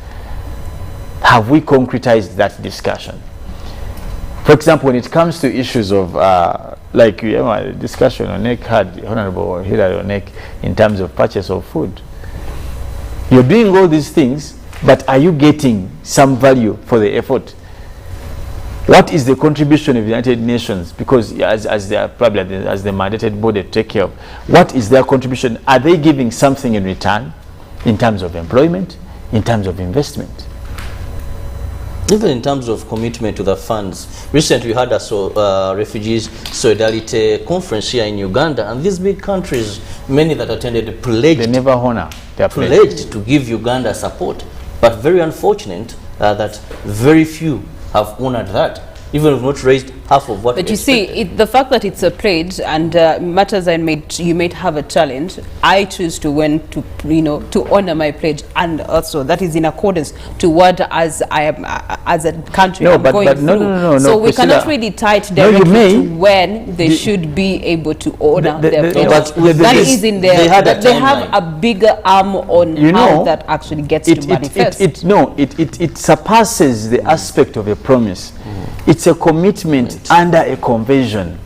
Have we concretized that discussion? For example, when it comes to issues of like a discussion Onek had, Honorable Hilary Onek, in terms of purchase of food. You're doing all these things, but are you getting some value for the effort? What is the contribution of the United Nations? Because as they are probably as the mandated body to take care of, what is their contribution? Are they giving something in return in terms of employment, in terms of investment? Even in terms of commitment to the funds. Recently we had a Refugees Solidarity Conference here in Uganda, and these big countries, many that attended, pledged. They never honor their pledged to give Uganda support. But very unfortunate that very few have honored that. Even if not raised half of what. But you see, the fact that it's a pledge and matters you may have a challenge, I choose to when to to honor my pledge, and also that is in accordance to what as I am as a country I'm going through. No, so we Priscilla, cannot really tie it directly to when they should be able to honor their pledge. That is in there. They have a bigger arm on how that actually gets to manifest. It surpasses the aspect of a promise. It's a commitment under a convention,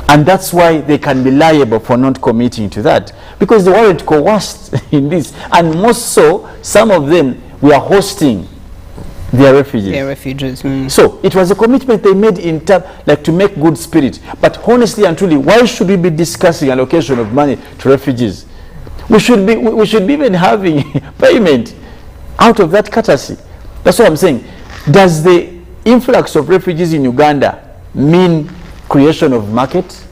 and that's why they can be liable for not committing to that, because they weren't coerced in this, and most so some of them were hosting their refugees. So it was a commitment they made in time, like to make good spirit. But honestly and truly, why should we be discussing allocation of money to refugees? We should be even having payment out of that courtesy. That's what I'm saying. Does the influx of refugees in Uganda mean creation of market?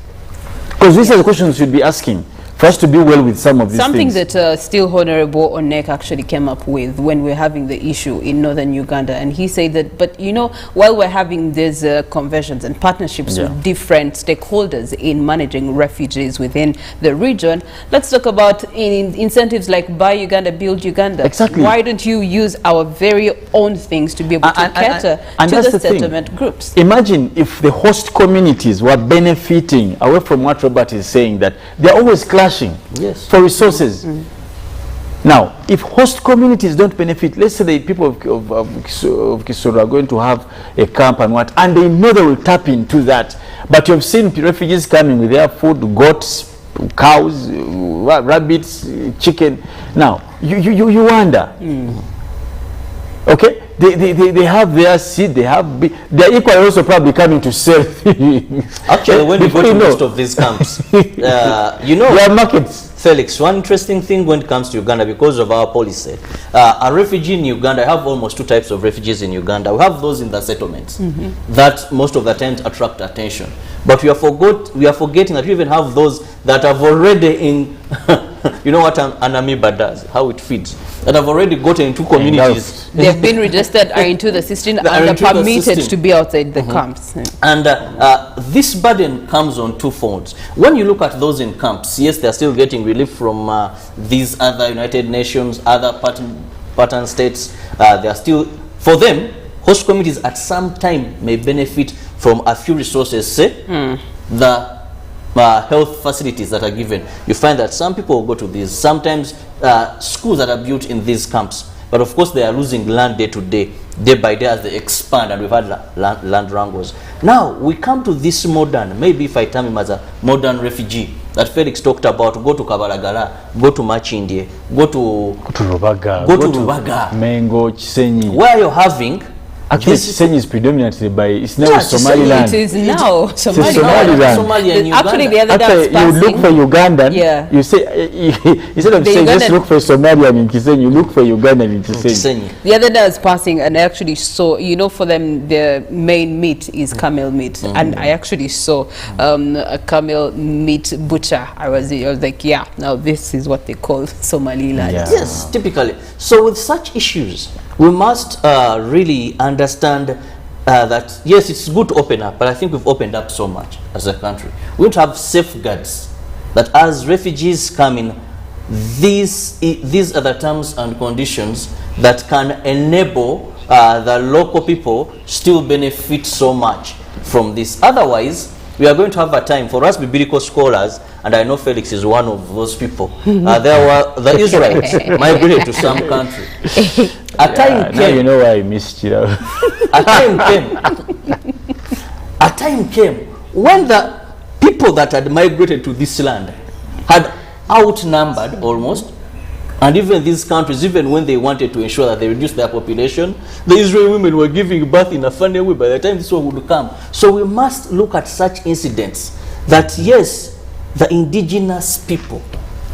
Because these are the questions we should be asking. for us to be well with some of these Something things. that still Honorable Onek actually came up with when we're having the issue in northern Uganda, and he said that, but you know, while we're having these conventions and partnerships with different stakeholders in managing refugees within the region, let's talk about incentives like Buy Uganda, Build Uganda. Exactly. Why don't you use our very own things to be able to cater to the settlement groups? Imagine if the host communities were benefiting away from what Robert is saying, that they're always clashing for resources. Now, if host communities don't benefit, let's say the people of Kisoro are going to have a camp and they know they will tap into that. But you've seen refugees coming with their food, goats, cows, rabbits, chicken. Now, you wonder. Okay? They have their seed, they're equally also probably coming to sell things. Actually, when you go to most of these camps, you know, there are markets. Felix, one interesting thing when it comes to Uganda, because of our policy, a refugee in Uganda, I have almost two types of refugees in Uganda. We have those in the settlements that most of the times attract attention. But we are forgetting that we even have those that have already in, you know what an amoeba does, how it feeds, that have already gotten into communities. They've been registered, are into the system, and are permitted to be outside the camps. And this burden comes on two fronts. When you look at those in camps, yes, they're still getting relief from these other United Nations, other partner states. They are still, for them, host communities at some time may benefit from a few resources, say, the health facilities that are given. You find that some people will go to these, sometimes schools that are built in these camps, but of course they are losing land day to day, day by day as they expand, and we've had land wrangles. Now we come to this modern, maybe if I term him as a modern refugee that Felix talked about, go to Kabalagala, go to Machindye, go to Rubaga, Mengo, Chisenyi, where you're having. Actually, Chisenyi is predominantly by, it's now Somaliland. It is now Somaliland. Actually, the other day you look for Ugandan, you say, instead of saying just look for Somalian in Chisenyi, you look for Ugandan in Chisenyi. The other day I was passing and I actually saw, you know, for them, their main meat is camel meat. And I actually saw a camel meat butcher. I was like, yeah, now this is what they call Somaliland. Yes, typically. So with such issues, we must really understand that, yes, it's good to open up, but I think we've opened up so much as a country. We need to have safeguards that as refugees come in, these are the terms and conditions that can enable the local people still benefit so much from this. Otherwise, we are going to have a time for us biblical scholars, and I know Felix is one of those people. There were the Israelites migrated to some country. A time came. Now you know why I missed you. A time came when the people that had migrated to this land had outnumbered almost, and even these countries, even when they wanted to ensure that they reduced their population, the Israeli women were giving birth in a funny way by the time this one would come. So we must look at such incidents that, yes, the indigenous people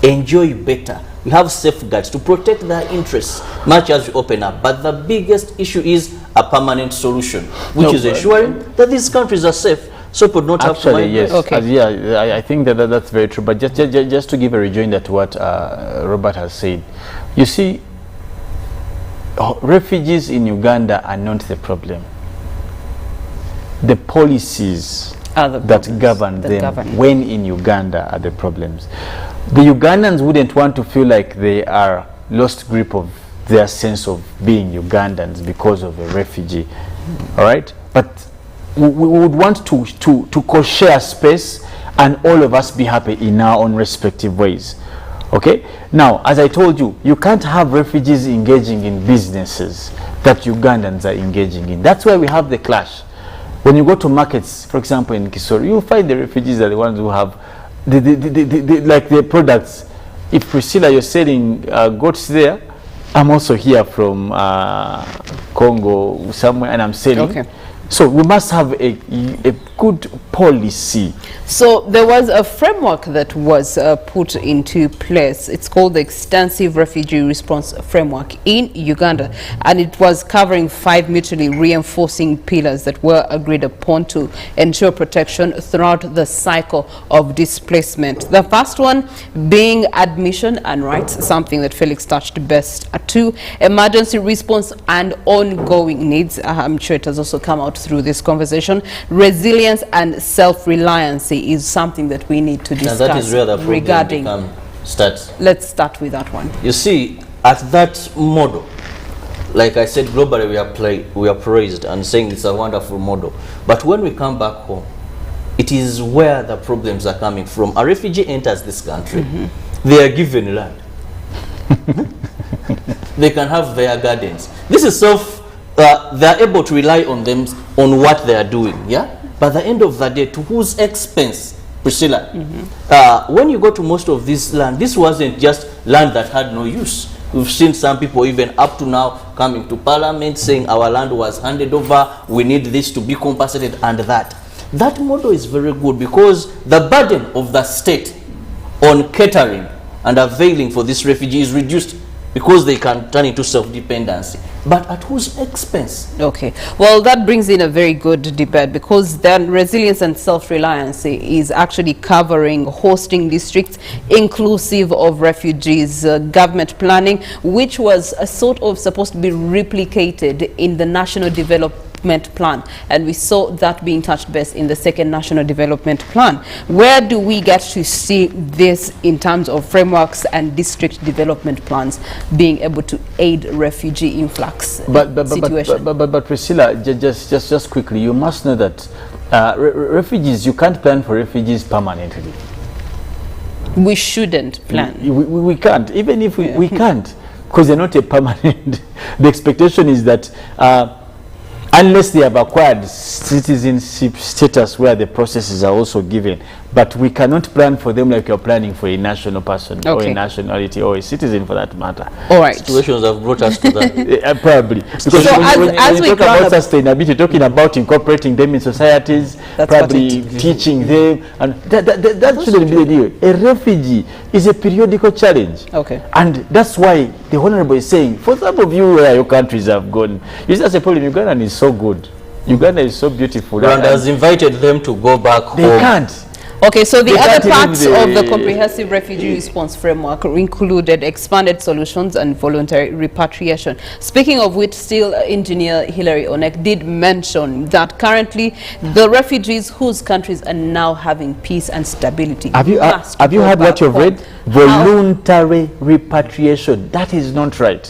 enjoy better. We have safeguards to protect their interests much as we open up. But the biggest issue is a permanent solution, which is ensuring that these countries are safe, so people don't have to migrate. Yes. I think that's very true. But just to give a rejoinder to what Robert has said, you see, refugees in Uganda are not the problem. The policies that govern them when in Uganda are the problems. The Ugandans wouldn't want to feel like they are lost grip of their sense of being Ugandans because of a refugee. All right? But we would want to co-share space and all of us be happy in our own respective ways. Okay? Now, as I told you, you can't have refugees engaging in businesses that Ugandans are engaging in. That's why we have the clash. When you go to markets, for example, in Kisoro, you find the refugees are the ones who have like their products. If Priscilla, you're selling goats there, I'm also here from Congo somewhere, and I'm selling. So we must have a good policy. So there was a framework that was put into place. It's called the Extensive Refugee Response Framework in Uganda, and it was covering 5 mutually reinforcing pillars that were agreed upon to ensure protection throughout the cycle of displacement. The first one being admission and rights, something that Felix touched best to, emergency response and ongoing needs. I'm sure it has also come out through this conversation. Resilience and self-reliance is something that we need to discuss. And that is where the regarding starts. Let's start with that one. You see, at that model, like I said, globally we are praised and saying it's a wonderful model. But when we come back home, it is where the problems are coming from. A refugee enters this country, they are given land. They can have their gardens. This is they are able to rely on them on what they are doing, yeah? But at the end of the day, to whose expense, Priscilla? When you go to most of this land, this wasn't just land that had no use. We've seen some people even up to now coming to parliament saying our land was handed over, we need this to be compensated, and that. That model is very good because the burden of the state on catering and availing for this refugee is reduced because they can turn into self-dependency. But at whose expense? Okay, well, that brings in a very good debate, because then resilience and self-reliance is actually covering hosting districts inclusive of refugees, government planning, which was sort of supposed to be replicated in the National Development Plan, and we saw that being touched base in the second National Development Plan. Where do we get to see this in terms of frameworks and district development plans being able to aid refugee influx situation? But Priscilla, just quickly, you must know that refugees, you can't plan for refugees permanently. We shouldn't plan. We can't, even if we can't, because they're not a permanent. The expectation is that unless they have acquired citizenship status where the processes are also given. But we cannot plan for them like you're planning for a national person or a nationality or a citizen for that matter. All right. Situations have brought us to that. Probably. Because so when you talk about sustainability, talking about incorporating them in societies, probably teaching them, and that shouldn't be the deal. A refugee is a periodical challenge. Okay. And that's why the Honorable is saying, for some of you where your countries have gone, you see, as a problem, Uganda is so good. Uganda is so beautiful. Rwanda has invited them to go back home. They can't. Okay, so the other parts of the Comprehensive Refugee Response Framework included expanded solutions and voluntary repatriation. Speaking of which, still Engineer Hilary Onek did mention that currently the refugees whose countries are now having peace and stability. Have you heard what you've read? Voluntary repatriation. That is not right.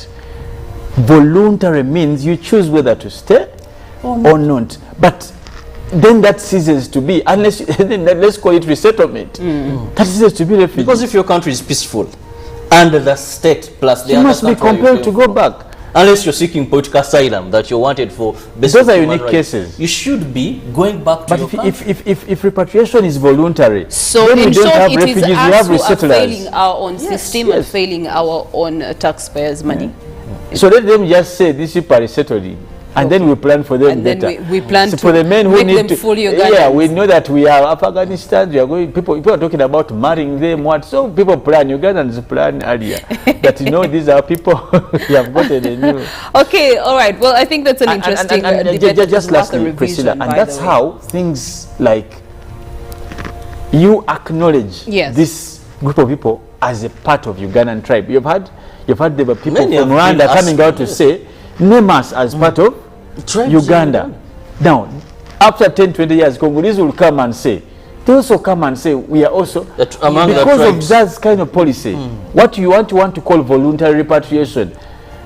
Voluntary means you choose whether to stay or not. But then that ceases to be, unless let's call it resettlement. That ceases to be refugee. Because if your country is peaceful and the state plus the you must be compelled to go back. Unless you're seeking political asylum that you wanted for those are unique cases. You should be going back to your country. If repatriation is voluntary, so then in we don't short, have it refugees, is we us have who are resettlers. failing our own system and failing our own taxpayers' money. So let them just say these people are resettled. And then we plan for them and better. Then we plan so to for the men who need to, we know that we are Afghanistan. We are going. People are talking about marrying them. What? So people plan. Ugandans plan earlier. But you know, these are people we have gotten a new. Okay, all right. Well, I think that's an interesting debate. Just lastly, Priscilla, and that's how things like you acknowledge this group of people as a part of Ugandan tribe. You've had the people from Rwanda coming out to say, name us as part of Uganda. Now, after 10-20 years, Congolese will come and say, they also come and say, we are also, because of that kind of policy, what you want to call voluntary repatriation.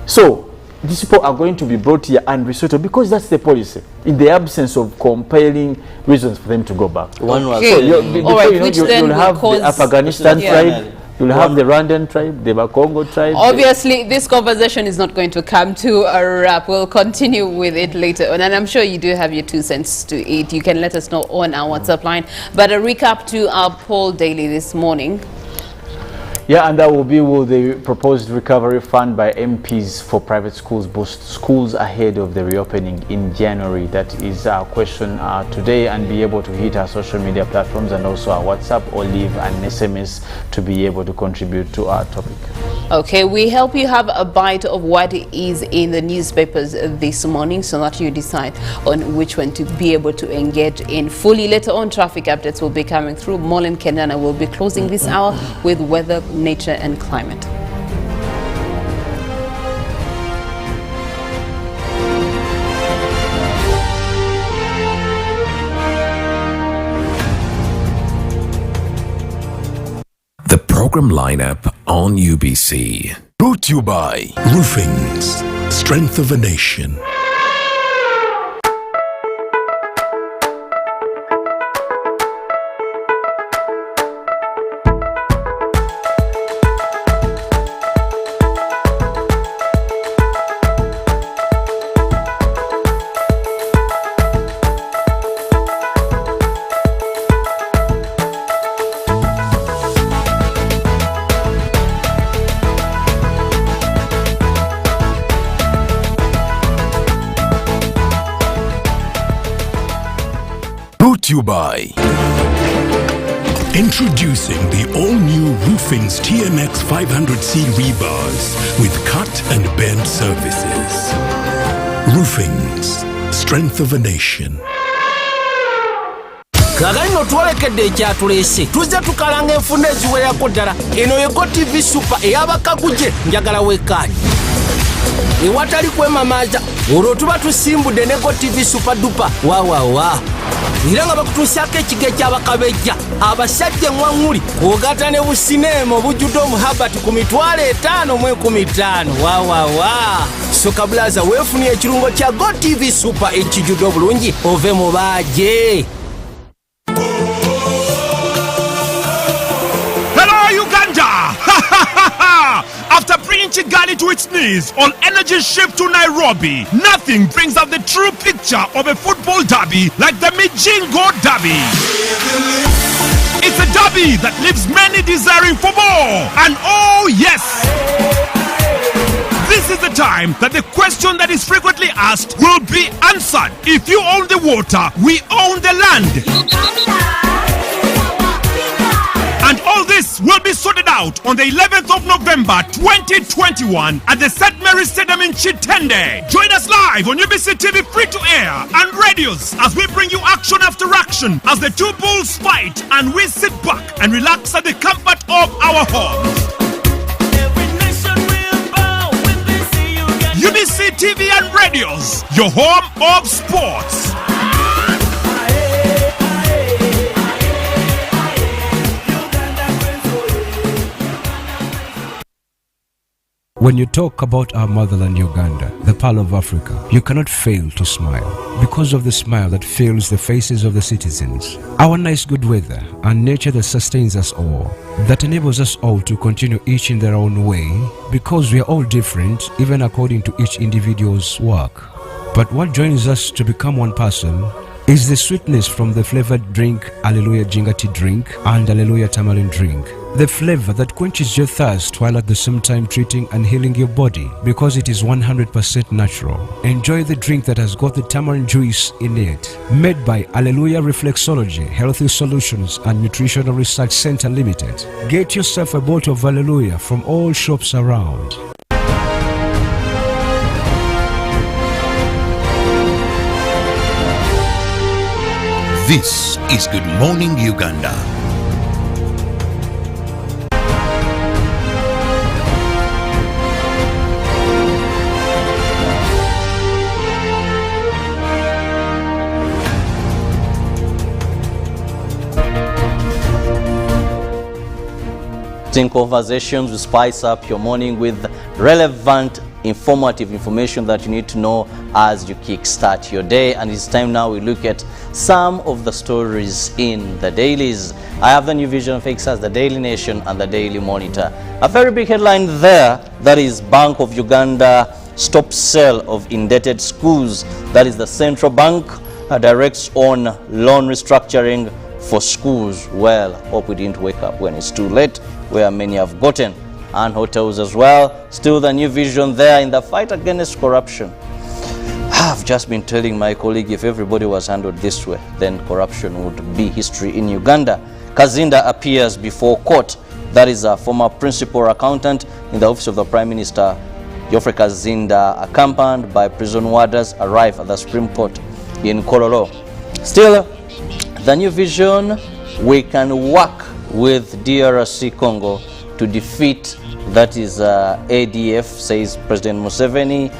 So, these people are going to be brought here and resettled because that's the policy, in the absence of compelling reasons for them to go back. One was so you'll have the Afghanistan tribe, you'll have the Rwandan tribe, the Congo tribe. Obviously, this conversation is not going to come to a wrap. We'll continue with it later on. And I'm sure you do have your 2 cents to eat. You can let us know on our WhatsApp line. But a recap to our poll daily this morning. Yeah, and that will be will the proposed recovery fund by MPs for private schools boost schools ahead of the reopening in January? That is our question today, and be able to hit our social media platforms and also our WhatsApp or leave an SMS to be able to contribute to our topic. Okay, we help you have a bite of what is in the newspapers this morning so that you decide on which one to be able to engage in fully. Later on, traffic updates will be coming through. Molin Kendana will be closing this hour with weather, nature and climate. The program lineup on UBC. Brought to you by Roofings, Strength of a Nation. You by introducing the all-new Roofings TMX 500C rebars with cut and bend surfaces. Roofings, Strength of a Nation. Kagalino twalekedde ekyatulese tuzze tukalanga enfunda eziwerako ddala eno ye GoTV Super ey'abakaguje njagala wekkaanyi ewatali kwemamaaza olwo tuba tusimbudde ne GoTV Super Duper waawawa era nga bakutuusaako ekigo eky'abakabejja abasajja eŋŋwaŋŋuli kw'ogatta ne busineema obujjudde omuhabati ku $5,015 waawawa soka bulaza weefunye ekirungo kya GoTV Super ekijjudde obulungi ove mu baaje. Hello, Uganda! After bringing Kigali to its knees on energy ship to Nairobi, nothing brings out the true picture of a football derby like the Mijingo Derby. It's a derby that leaves many desiring for more. And oh yes! This is the time that the question that is frequently asked will be answered. If you own the water, we own the land. And all this will be sorted out on the 11th of November 2021 at the St. Mary's Stadium in Chitende. Join us live on UBC TV free to air and radios as we bring you action after action as the two bulls fight and we sit back and relax at the comfort of our homes. UBC TV and radios, your home of sports. When you talk about our motherland Uganda, the Pearl of Africa, you cannot fail to smile because of the smile that fills the faces of the citizens. Our nice good weather and nature that sustains us all, that enables us all to continue each in their own way because we are all different even according to each individual's work. But what joins us to become one person is the sweetness from the flavored drink Alleluia Jingati drink and Alleluia Tamarind drink. The flavor that quenches your thirst while at the same time treating and healing your body because it is 100% natural. Enjoy the drink that has got the tamarind juice in it. Made by Alleluia Reflexology, Healthy Solutions and Nutritional Research Center Limited. Get yourself a bottle of Alleluia from all shops around. This is Good Morning Uganda. In conversations, we spice up your morning with relevant, informative information that you need to know as you kickstart your day. And it's time now we look at some of the stories in the dailies. I have the New Vision Fixers, the Daily Nation and the Daily Monitor. A very big headline there, that is Bank of Uganda stops sale of indebted schools. That is the central bank directs on loan restructuring for schools. Well, hope we didn't wake up when it's too late. where many have gotten, and hotels as well. Still the new vision there in the fight against corruption. I've just been telling my colleague, if everybody was handled this way, then corruption would be history in Uganda. Kazinda appears before court. That is a former principal accountant in the office of the Prime Minister, Geoffrey Kazinda, accompanied by prison warders, arrive at the Supreme Court in Kololo. Still, the new vision, we can work with DRC Congo to defeat, that is ADF, says President Museveni,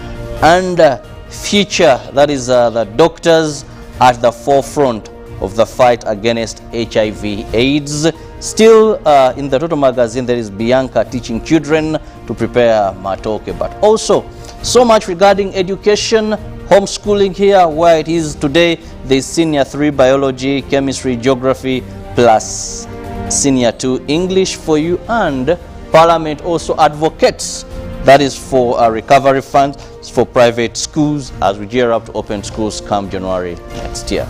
and future, that is the doctors at the forefront of the fight against HIV/AIDS. Still in the Toto magazine, there is Bianca teaching children to prepare matoke, but also so much regarding education, homeschooling here, where it is today. There is Senior 3 Biology, Chemistry, Geography, plus Senior 2 English for you, and Parliament also advocates, that is for a recovery fund for private schools as we gear up to open schools come January next year.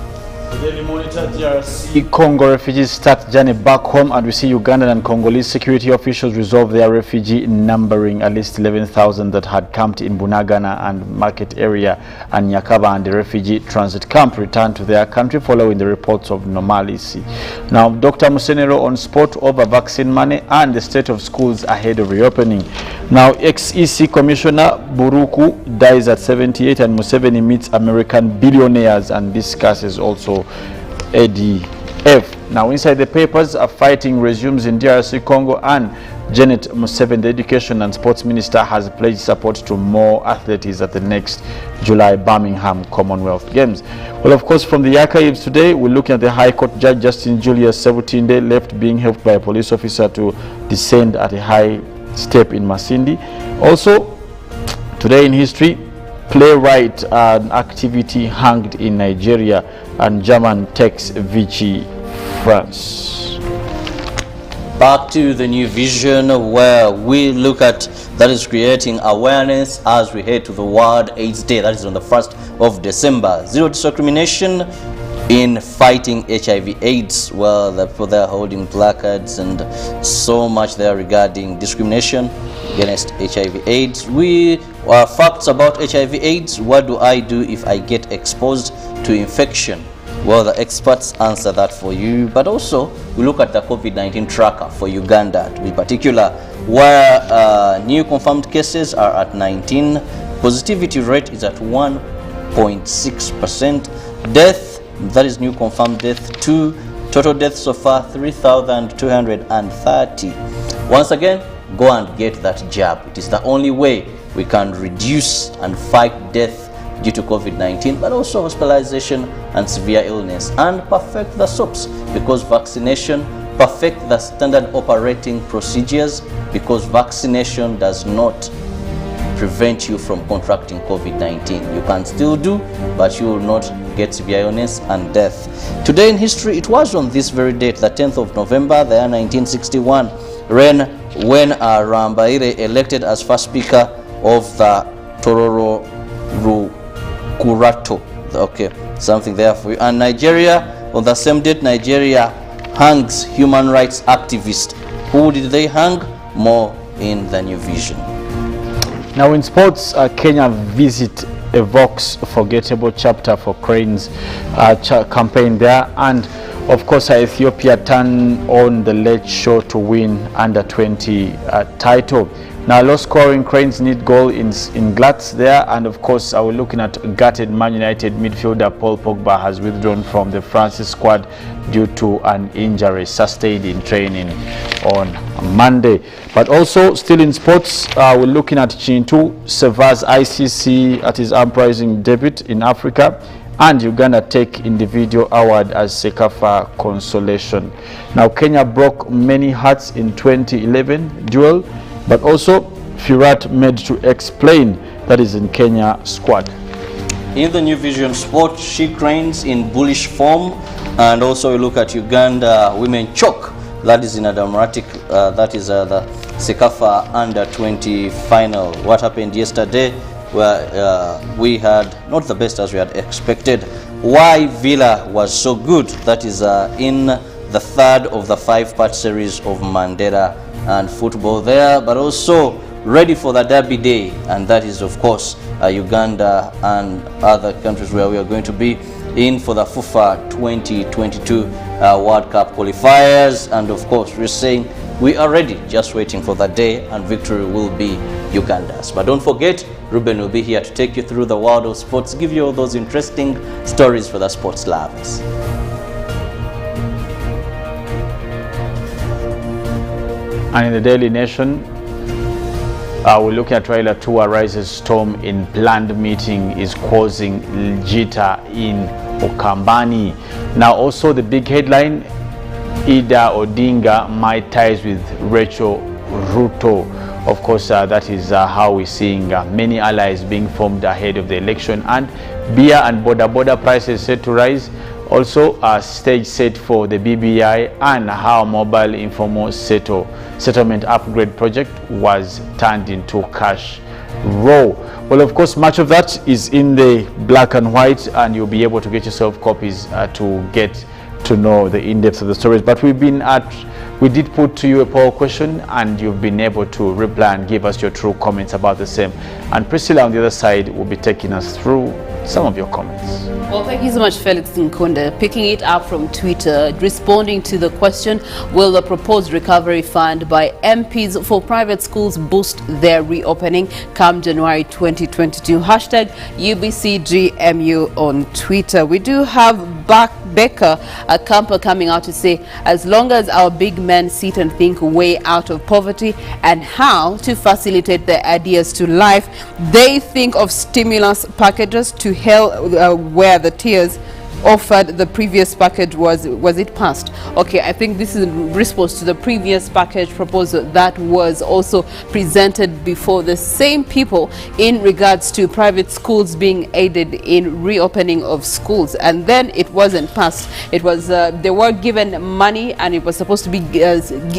Daily Monitor, DRC Congo refugees start journey back home, and we see Ugandan and Congolese security officials resolve their refugee numbering at least 11,000 that had camped in Bunagana and Market area, and Nyakaba and the refugee transit camp returned to their country following the reports of normalcy. Now, Dr. Musenero on sport over vaccine money and the state of schools ahead of reopening. Now, ex-EC Commissioner Buruku dies at 78, and Museveni meets American billionaires and discusses also ADF. Now, inside the papers, a fighting resumes in DRC Congo, and Janet Museveni, the Education and Sports Minister, has pledged support to more athletes at the next July Birmingham Commonwealth Games. Well, of course, from the archives today, we're looking at the High Court Judge Justin Julius Sebutinde left being helped by a police officer to descend at a high step in Masindi. Also, today in history, playwright and activity hanged in Nigeria, and German takes Vichy France. Back to the new vision, where we look at, that is creating awareness as we head to the World AIDS Day, that is on the 1st of December. Zero discrimination in fighting HIV/AIDS. Well, the people there holding placards and so much there regarding discrimination against HIV/AIDS. We facts about HIV/AIDS. What do I do if I get exposed to infection? Well, the experts answer that for you, but also we look at the COVID-19 tracker for Uganda to be particular, where new confirmed cases are at 19, positivity rate is at 1.6%, death, that is new confirmed death 2, total deaths so far 3,230. Once again, go and get that jab. It is the only way we can reduce and fight death due to COVID-19, but also hospitalization and severe illness, and perfect the SOPs, because vaccination, perfect the standard operating procedures, because vaccination does not prevent you from contracting COVID-19. You can still do, but you will not get severe illness and death. Today in history, it was on this very date, the 10th of November, the year 1961, when Rambaire elected as first speaker of the Tororo Kurato. Okay, something there for you. And Nigeria, on the same date, Nigeria hangs human rights activists. Who did they hang? More in the new vision. Now in sports, Kenya visit evokes forgettable chapter for Cranes campaign there, and of course Ethiopia turn on the late show to win under 20 title. Now low scoring Cranes need goal in Glatz there, and of course we're looking at gutted Man United midfielder Paul Pogba has withdrawn from the Francis squad due to an injury sustained in training on Monday. But also still in sports, we're looking at Chintu Seva's ICC at his uprising debut in Africa, and Uganda take individual award as Sekafa consolation. Now Kenya broke many hearts in 2011 duel, but also Firat made to explain that is in Kenya squad. In the new vision sport, she Cranes in bullish form, and also we look at Uganda women choke, that is in a dramatic, that is the Sekafa under 20 final. What happened yesterday, where we had not the best as we had expected. Why Villa was so good, that is in the third of the 5-part series of Mandela and football there, but also ready for the derby day, and that is of course Uganda and other countries where we are going to be in for the FIFA 2022 World Cup qualifiers. And of course we're saying we are ready, just waiting for that day, and victory will be Uganda's. But don't forget, Ruben will be here to take you through the world of sports, give you all those interesting stories for the sports lovers. And in the Daily Nation, we're looking at trailer 2, a rising storm in planned meeting is causing jitter in Okambani. Now also the big headline, Ida Odinga might ties with Rachel Ruto. Of course, that is how we're seeing many allies being formed ahead of the election, and beer and border prices set to rise. Also, a stage set for the BBI, and how mobile informal settlement upgrade project was turned into cash row. Well, of course, much of that is in the black and white, and you'll be able to get yourself copies to get to know the in-depth of the stories. But we did put to you a poll question, and you've been able to reply and give us your true comments about the same. And Priscilla on the other side will be taking us through some of your comments. Well, thank you so much, Felix Nkunda. Picking it up from Twitter, responding to the question, will the proposed recovery fund by MPs for private schools boost their reopening come January 2022? Hashtag UBCGMU on Twitter. We do have Becca Akampa coming out to say, as long as our big men sit and think way out of poverty and how to facilitate their ideas to life, they think of stimulus packages. To hell where the tears offered the previous package was it passed? Okay, I think this is in response to the previous package proposal that was also presented before the same people in regards to private schools being aided in reopening of schools, and then it wasn't passed. It was they were given money, and it was supposed to be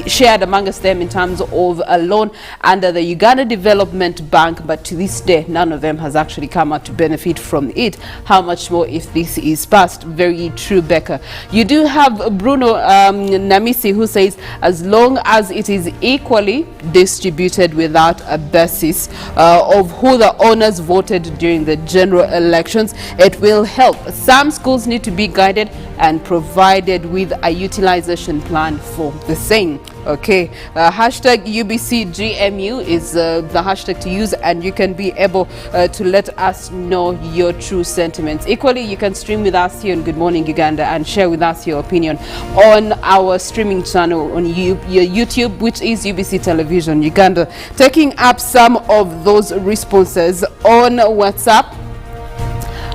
shared amongst them in terms of a loan under the Uganda Development Bank, but to this day none of them has actually come out to benefit from it. How much more if this is passed? Very true, Becca. You do have Bruno Namisi, who says, as long as it is equally distributed without a basis of who the owners voted during the general elections, it will help. Some schools need to be guided and provided with a utilization plan for the same. Okay, hashtag UBCGMU is the hashtag to use, and you can be able to let us know your true sentiments. Equally, you can stream with us here on Good Morning Uganda and share with us your opinion on our streaming channel on your YouTube, which is UBC Television Uganda. Taking up some of those responses on WhatsApp,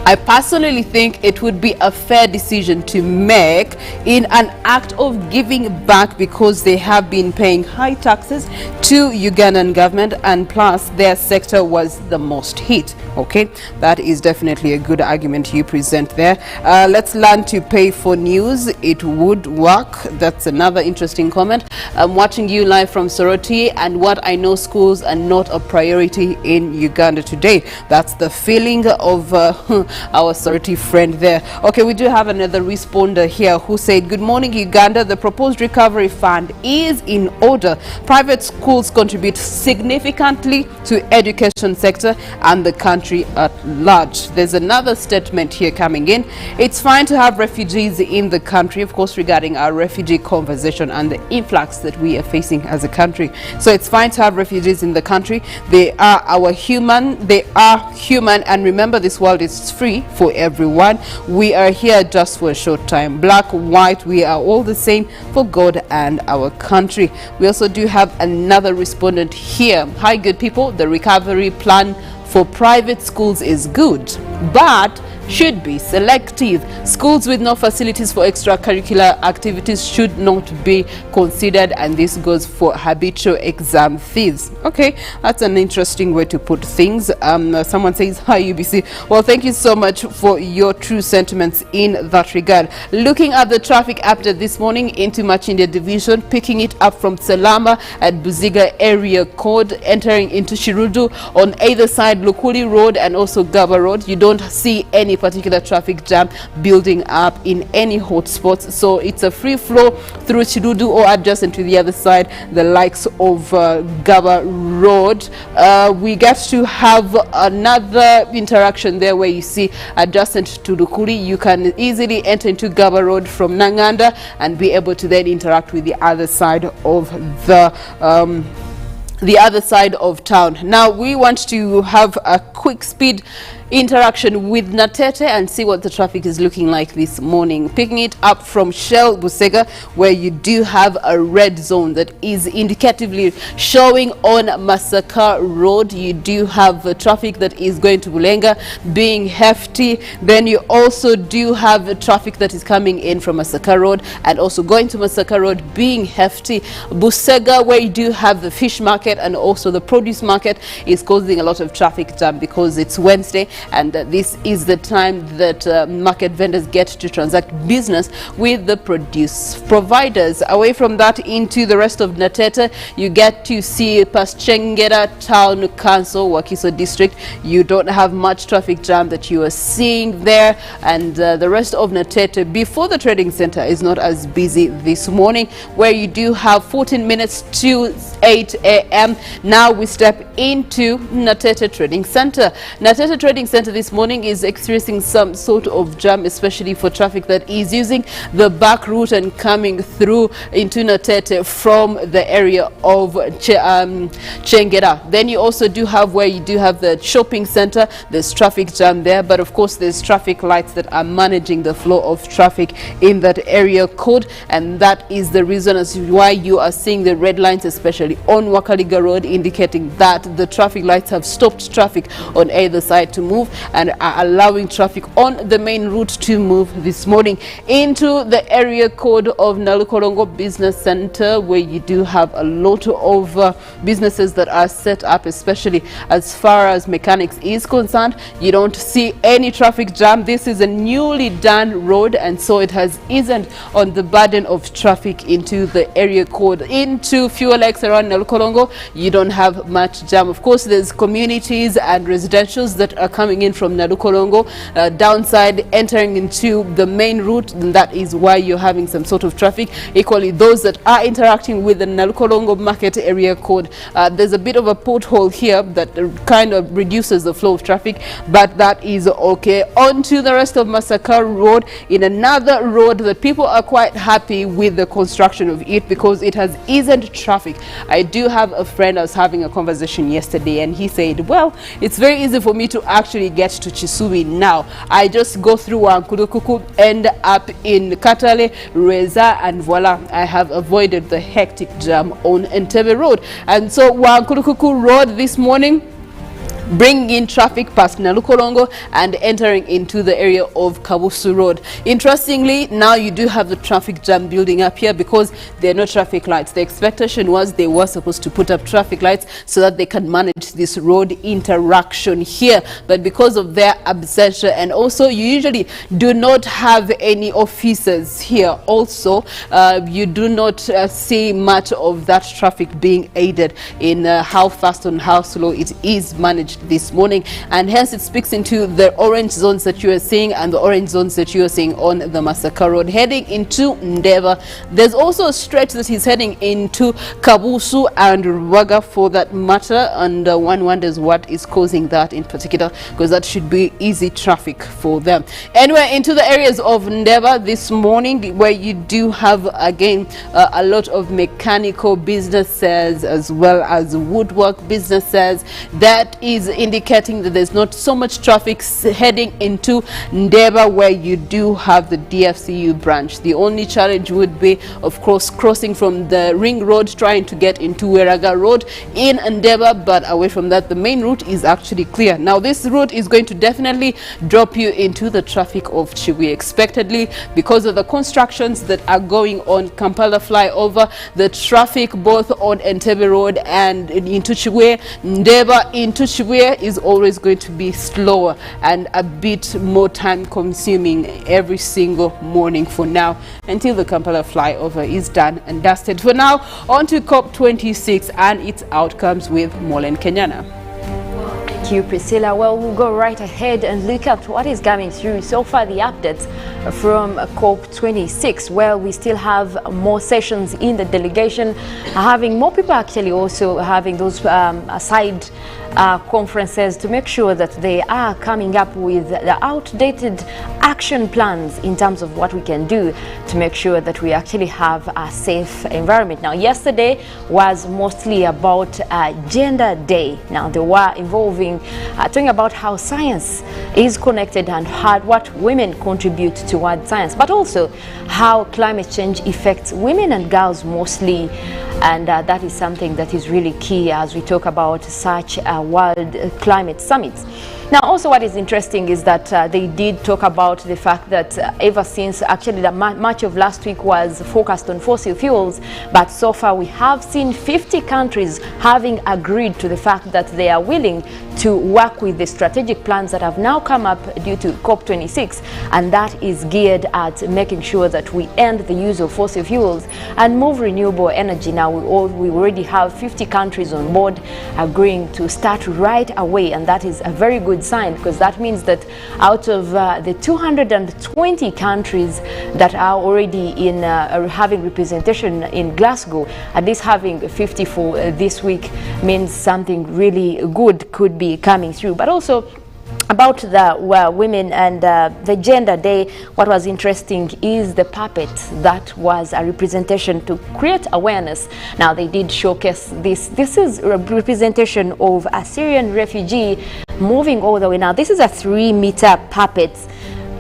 I personally think it would be a fair decision to make in an act of giving back, because they have been paying high taxes to Ugandan government, and plus their sector was the most hit. Okay, that is definitely a good argument you present there. Let's learn to pay for news. It would work. That's another interesting comment. I'm watching you live from Soroti, and what I know, schools are not a priority in Uganda today. That's the feeling of our Soroti friend there. Okay, we do have another responder here who said, good morning Uganda, the proposed recovery fund is in order. Private schools contribute significantly to education sector and the country at large. There's another statement here coming in. It's fine to have refugees in the country, of course, regarding our refugee conversation and the influx that we are facing as a country. So it's fine to have refugees in the country. They are human, and remember, this world is free for everyone. We are here just for a short time. Black, white, we are all the same for God and our country. We also do have another respondent here. Hi, good people. The recovery plan for private schools is good, but should be selective. Schools with no facilities for extracurricular activities should not be considered, and this goes for habitual exam thieves. Okay, that's an interesting way to put things. Someone says, hi UBC. Well, thank you so much for your true sentiments in that regard. Looking at the traffic update this morning into Machindia division, picking it up from Salama at Buziga area code, entering into Shirudu on either side, Lukuli Road and also Gaba Road. You don't see any any particular traffic jam building up in any hotspots. So it's a free flow through Chirudu or adjacent to the other side, the likes of Gaba Road. We get to have another interaction there where you see adjacent to Lukuri, you can easily enter into Gaba Road from Nanganda and be able to then interact with the other side of the other side of town. Now we want to have a quick speed interaction with Natete and see what the traffic is looking like this morning. Picking it up from Shell Busega, where you do have a red zone that is indicatively showing on Masaka Road. You do have traffic that is going to Bulenga being hefty. Then you also do have traffic that is coming in from Masaka Road and also going to Masaka Road being hefty. Busega, where you do have the fish market and also the produce market, is causing a lot of traffic jam because it's Wednesday, and this is the time that market vendors get to transact business with the produce providers. Away from that, into the rest of Natete, you get to see past Chengera Town Council, Wakiso District. You don't have much traffic jam that you are seeing there, and the rest of Natete before the trading center is not as busy this morning, where you do have 14 minutes to 8 a.m. Now we step into Natete Trading Center. Natete Trading Center this morning is experiencing some sort of jam, especially for traffic that is using the back route and coming through into Natete from the area of Chengera. Then you also do have where you do have the shopping center. There's traffic jam there, but of course there's traffic lights that are managing the flow of traffic in that area code, and that is the reason as to why you are seeing the red lines, especially on Wakaliga Road, indicating that the traffic lights have stopped traffic on either side to move and are allowing traffic on the main route to move this morning into the area code of Nalukolongo Business Center, where you do have a lot of businesses that are set up, especially as far as mechanics is concerned. You don't see any traffic jam. This is a newly done road, and so it has eased on the burden of traffic into the area code. Into Fuel X around Nalukolongo, you don't have much jam. Of course, there's communities and residentials that are coming in from Nalukolongo downside, entering into the main route, and that is why you're having some sort of traffic. Equally, those that are interacting with the Nalukolongo market area code, there's a bit of a pothole here that kind of reduces the flow of traffic, but that is okay. On to the rest of Masaka Road, in another road that people are quite happy with the construction of it because it has eased traffic. I do have a friend, I was having a conversation yesterday, and he said, well, it's very easy for me to actually get to Chisubi now. I just go through Wankurukuku, end up in Katale, Reza, and voila, I have avoided the hectic jam on Entebbe Road. And so Wankurukuku Road this morning, bringing in traffic past Nalukolongo and entering into the area of Kabusu Road. Interestingly, now you do have the traffic jam building up here because there are no traffic lights. The expectation was they were supposed to put up traffic lights so that they can manage this road interaction here, but because of their absentia, and also you usually do not have any officers here also, you do not see much of that traffic being aided in how fast and how slow it is managed this morning, and hence it speaks into the orange zones that you are seeing and the orange zones that you are seeing on the Masaka Road heading into Ndeva. There's also a stretch that is heading into Kabusu and Ruwaga for that matter, and one wonders what is causing that in particular, because that should be easy traffic for them. Anyway, into the areas of Ndeva this morning, where you do have again a lot of mechanical businesses as well as woodwork businesses, that is indicating that there's not so much traffic heading into Ndeva, where you do have the DFCU branch. The only challenge would be, of course, crossing from the ring road, trying to get into Weraga Road in Ndeva, but away from that, the main route is actually clear. Now, this route is going to definitely drop you into the traffic of Chiwi expectedly because of the constructions that are going on Kampala flyover. The traffic both on Entebbe Road and into Chiwi, Ndeva into Chiwi is always going to be slower and a bit more time consuming every single morning for now, until the Kampala flyover is done and dusted. For now, on to COP26 and its outcomes with Molen Kenyana. Thank you, Priscilla. Well, we'll go right ahead and look at what is coming through so far, the updates from COP26. Well, we still have more sessions in the delegation, having more people actually also having those side conferences to make sure that they are coming up with the outdated action plans in terms of what we can do to make sure that we actually have a safe environment. Now, yesterday was mostly about Gender Day. Now, they were involving talking about how science is connected and how what women contribute towards science, but also how climate change affects women and girls mostly. And that is something that is really key as we talk about such a World Climate Summit. Now, also what is interesting is that they did talk about the fact that ever since actually much of last week was focused on fossil fuels, but so far we have seen 50 countries having agreed to the fact that they are willing to work with the strategic plans that have now come up due to COP26, and that is geared at making sure that we end the use of fossil fuels and move renewable energy. Now, we already have 50 countries on board agreeing to start right away, and that is a very good sign, because that means that out of the 220 countries that are already in having representation in Glasgow, at least having 50 for this week means something really good could be coming through. But also about the women and the Gender Day, what was interesting is the puppet that was a representation to create awareness. Now, they did showcase this. This is a representation of a Syrian refugee moving all the way. Now, this is a 3-meter puppet.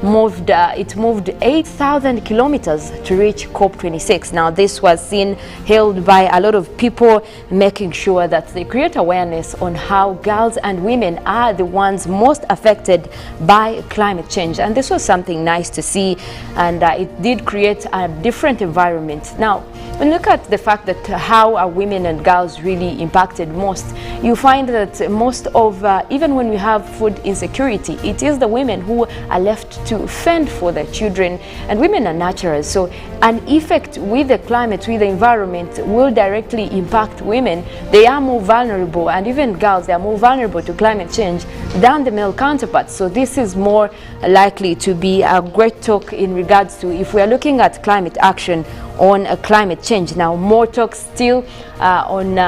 It moved 8,000 kilometers to reach COP26. Now, this was seen held by a lot of people, making sure that they create awareness on how girls and women are the ones most affected by climate change. And this was something nice to see, and it did create a different environment. Now, when you look at the fact that how are women and girls really impacted most, you find that most of, even when we have food insecurity, it is the women who are left to fend for their children, and women are naturals. So an effect with the climate, with the environment, will directly impact women. They are more vulnerable, and even girls, they are more vulnerable to climate change than the male counterparts. So this is more likely to be a great talk in regards to if we are looking at climate action on climate change. Now, more talk still on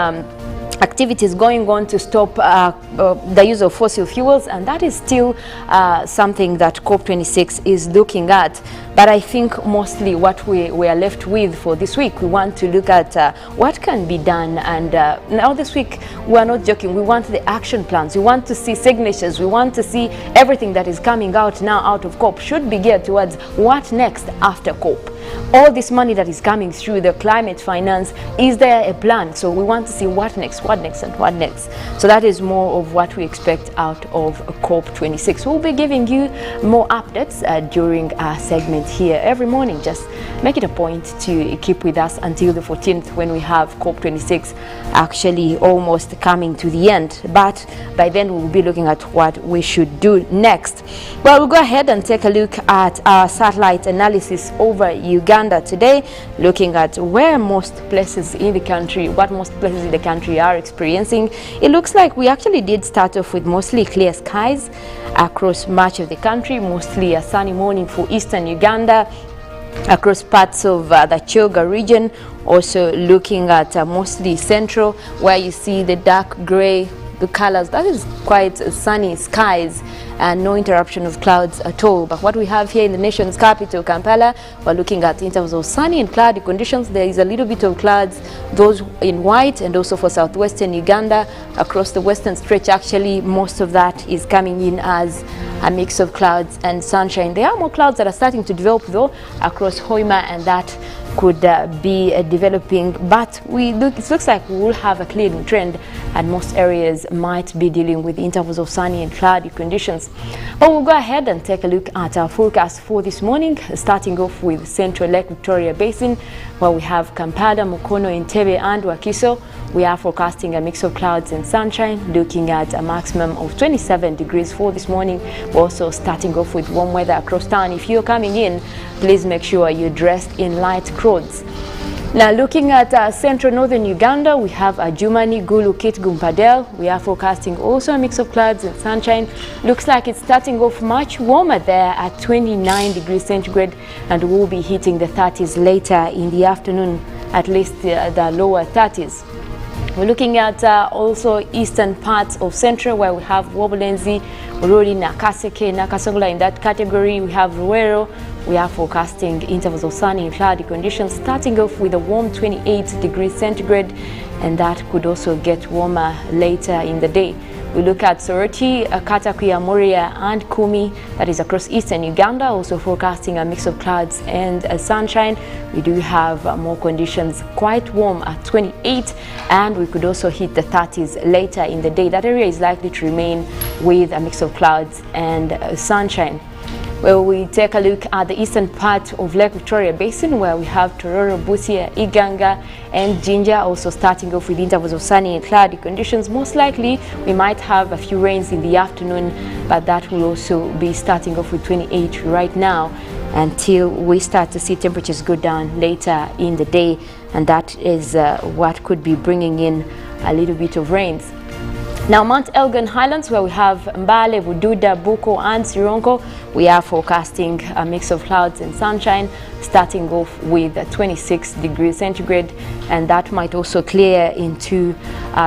activities going on to stop the use of fossil fuels, and that is still something that COP26 is looking at. But I think mostly what we are left with for this week, we want to look at what can be done. And now this week, we are not joking. We want the action plans. We want to see signatures. We want to see everything that is coming out now out of COP should be geared towards what next after COP. All this money that is coming through the climate finance, is there a plan? So we want to see what next, and what next. So that is more of what we expect out of COP26. We'll be giving you more updates during our segment here every morning. Just make it a point to keep with us until the 14th, when we have COP26 actually almost coming to the end. But by then we'll be looking at what we should do next. Well, we'll go ahead and take a look at our satellite analysis over Uganda today, looking at where most places in the country, what most places in the country are experiencing. It looks like we actually did start off with mostly clear skies across much of the country, mostly a sunny morning for eastern Uganda, across parts of the Kyoga region, also looking at mostly central, where you see the dark gray, the colors. That is quite sunny skies and no interruption of clouds at all. But what we have here in the nation's capital, Kampala, we're looking at in terms of sunny and cloudy conditions. There is a little bit of clouds, those in white, and also for southwestern Uganda, across the western stretch, actually most of that is coming in as a mix of clouds and sunshine. There are more clouds that are starting to develop though across Hoima, and that could be developing, but it looks like we will have a clearing trend, and most areas might be dealing with intervals of sunny and cloudy conditions. But we'll go ahead and take a look at our forecast for this morning, starting off with Central Lake Victoria Basin, where we have Kampala, Mukono, Entebbe and Wakiso. We are forecasting a mix of clouds and sunshine, looking at a maximum of 27 degrees for this morning. We're also starting off with warm weather across town. If you're coming in, please make sure you're dressed in light clothes. Now looking at central northern Uganda, we have Jumani, Gulu, Kit, Gumpadel. We are forecasting also a mix of clouds and sunshine. Looks like it's starting off much warmer there at 29 degrees centigrade, and we'll be hitting the 30s later in the afternoon, at least the lower 30s. We're looking at also eastern parts of central, where we have Wobulenzi, Ururi, Nakaseke, Nakasongola. In that category, we have Ruero. We are forecasting intervals of sunny and cloudy conditions, starting off with a warm 28 degrees centigrade, and that could also get warmer later in the day. We look at Soroti, Katakuya, Moria, and Kumi, that is across eastern Uganda, also forecasting a mix of clouds and sunshine. We do have more conditions, quite warm at 28, and we could also hit the 30s later in the day. That area is likely to remain with a mix of clouds and sunshine. Well, we take a look at the eastern part of Lake Victoria Basin, where we have Tororo, Busia, Iganga, and Jinja, also starting off with intervals of sunny and cloudy conditions. Most likely, we might have a few rains in the afternoon, but that will also be starting off with 28 right now until we start to see temperatures go down later in the day, and that is what could be bringing in a little bit of rains. Now, Mount Elgon Highlands, where we have Mbale, Bududa, Buko, and Sironko, we are forecasting a mix of clouds and sunshine, starting off with 26 degrees centigrade, and that might also clear into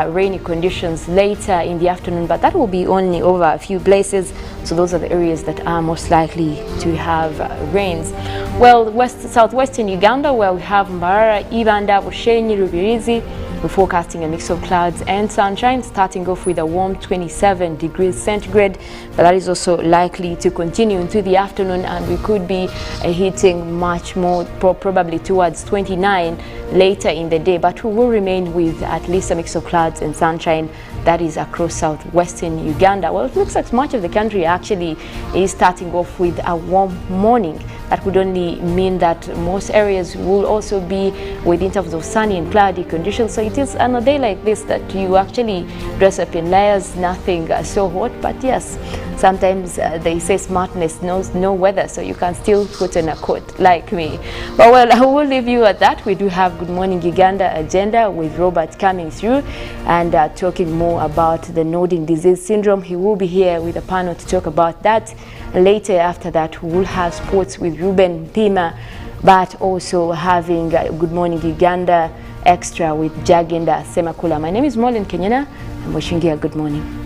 rainy conditions later in the afternoon, but that will be only over a few places. So those are the areas that are most likely to have rains. Well, southwestern Uganda, where we have Mbarara, Ibanda, Bushenyi, Rubirizi, we're forecasting a mix of clouds and sunshine, starting off with a warm 27 degrees centigrade, but that is also likely to continue into the afternoon, and we could be hitting much more, probably towards 29 later in the day, but we will remain with at least a mix of clouds and sunshine. That is across southwestern Uganda. Well, it looks like much of the country actually is starting off with a warm morning. That would only mean that most areas will also be with intervals of sunny and cloudy conditions. So it is on a day like this that you actually dress up in layers, nothing so hot. But yes, sometimes they say smartness knows no weather, so you can still put on a coat like me. But well, I will leave you at that. We do have Good Morning Uganda agenda with Robert coming through and talking more about the nodding disease syndrome. He will be here with a panel to talk about that. Later after that, we will have sports with Ruben Pima, but also having Good Morning Uganda extra with Jagenda Semakula. My name is Molin Kenyana. I'm wishing you a good morning.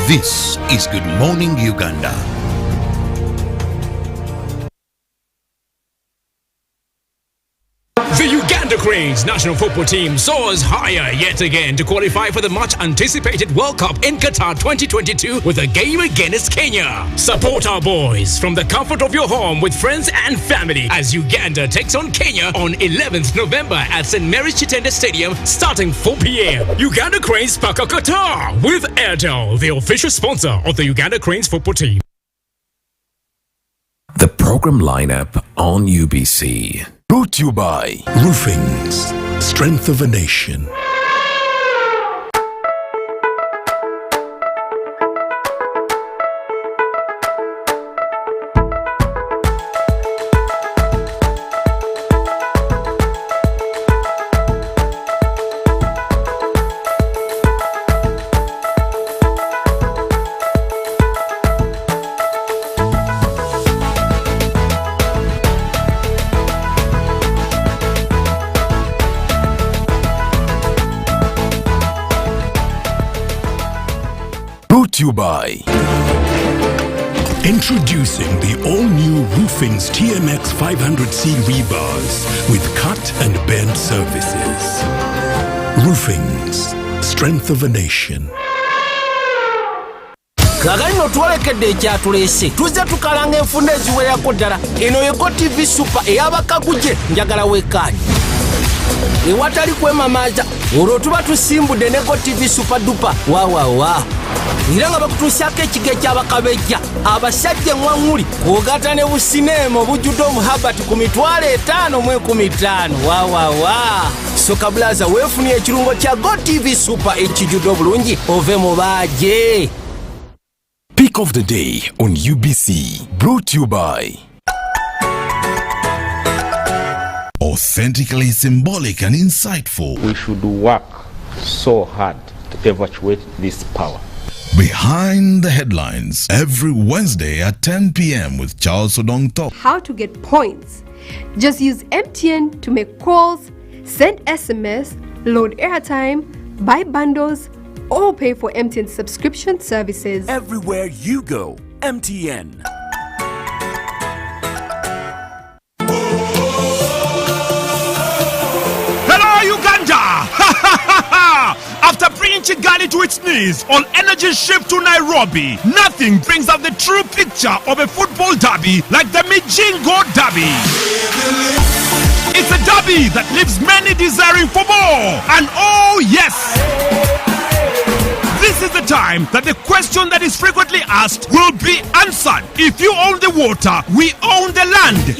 This is Good Morning Uganda. The Uganda Cranes national football team soars higher yet again to qualify for the much-anticipated World Cup in Qatar 2022 with a game against Kenya. Support our boys from the comfort of your home with friends and family as Uganda takes on Kenya on 11th November at St. Mary's Chitende Stadium starting 4 p.m. Uganda Cranes Paka Qatar with Airtel, the official sponsor of the Uganda Cranes football team. The program lineup on UBC. Brought to you by Roofings, Strength of a Nation. You by introducing the all-new Roofings TMX 500C rebars with cut and bend services. Roofings, Strength of a Nation. Kagalino twalekedde ekyatulese tuzze tukalanga enfunda eziwerako ddala eno yego TV Super ey'abakaguje njagala weekaanyi. ewatali kwemamaza olwo tuba tusimbudde ne GoTV Super Duper wawawa era nga bakutuusyako ekiga ky'abakabejja abasajja eŋŋwaŋŋuli kwogata ne busineema obujjudde omuhabati ku $5,015 wawawa soka blaza weefunye ekirungo kya GoTV Super ekijjudde obulungi ove mu baaje. Pick of the day on UBC, brought to you by Authentically symbolic and insightful. We should work so hard to evacuate this power. Behind the headlines, every Wednesday at 10 p.m. with Charles Odong Top. How to get points. Just use MTN to make calls, send SMS, load airtime, buy bundles, or pay for MTN subscription services. Everywhere you go, MTN. Hello, Uganda! After bringing Kigali to its knees on energy shift to Nairobi, nothing brings out the true picture of a football derby like the Mijingo Derby. It's a derby that leaves many desiring for more. And oh yes! This is the time that the question that is frequently asked will be answered. If you own the water, we own the land.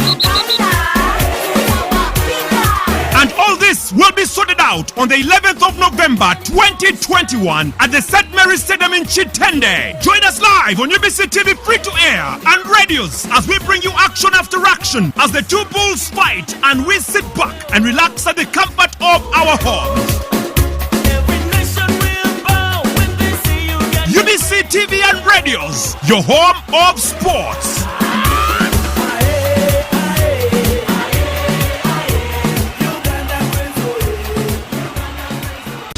And all this will be sorted out on the 11th of November 2021 at the St. Mary's Stadium in Chitende. Join us live on UBC TV free to air and radios as we bring you action after action as the two bulls fight and we sit back and relax at the comfort of our homes. UBC TV and radios, your home of sports.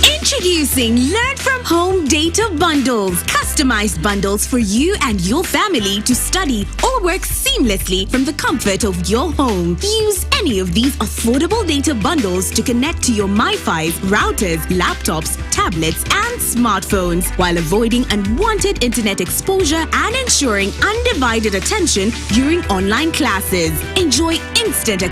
Introducing Learn From Home Data Bundles. Customized bundles for you and your family to study or work seamlessly from the comfort of your home. Use any of these affordable data bundles to connect to your MiFi, routers, laptops, tablets, and smartphones while avoiding unwanted internet exposure and ensuring undivided attention during online classes. Enjoy instant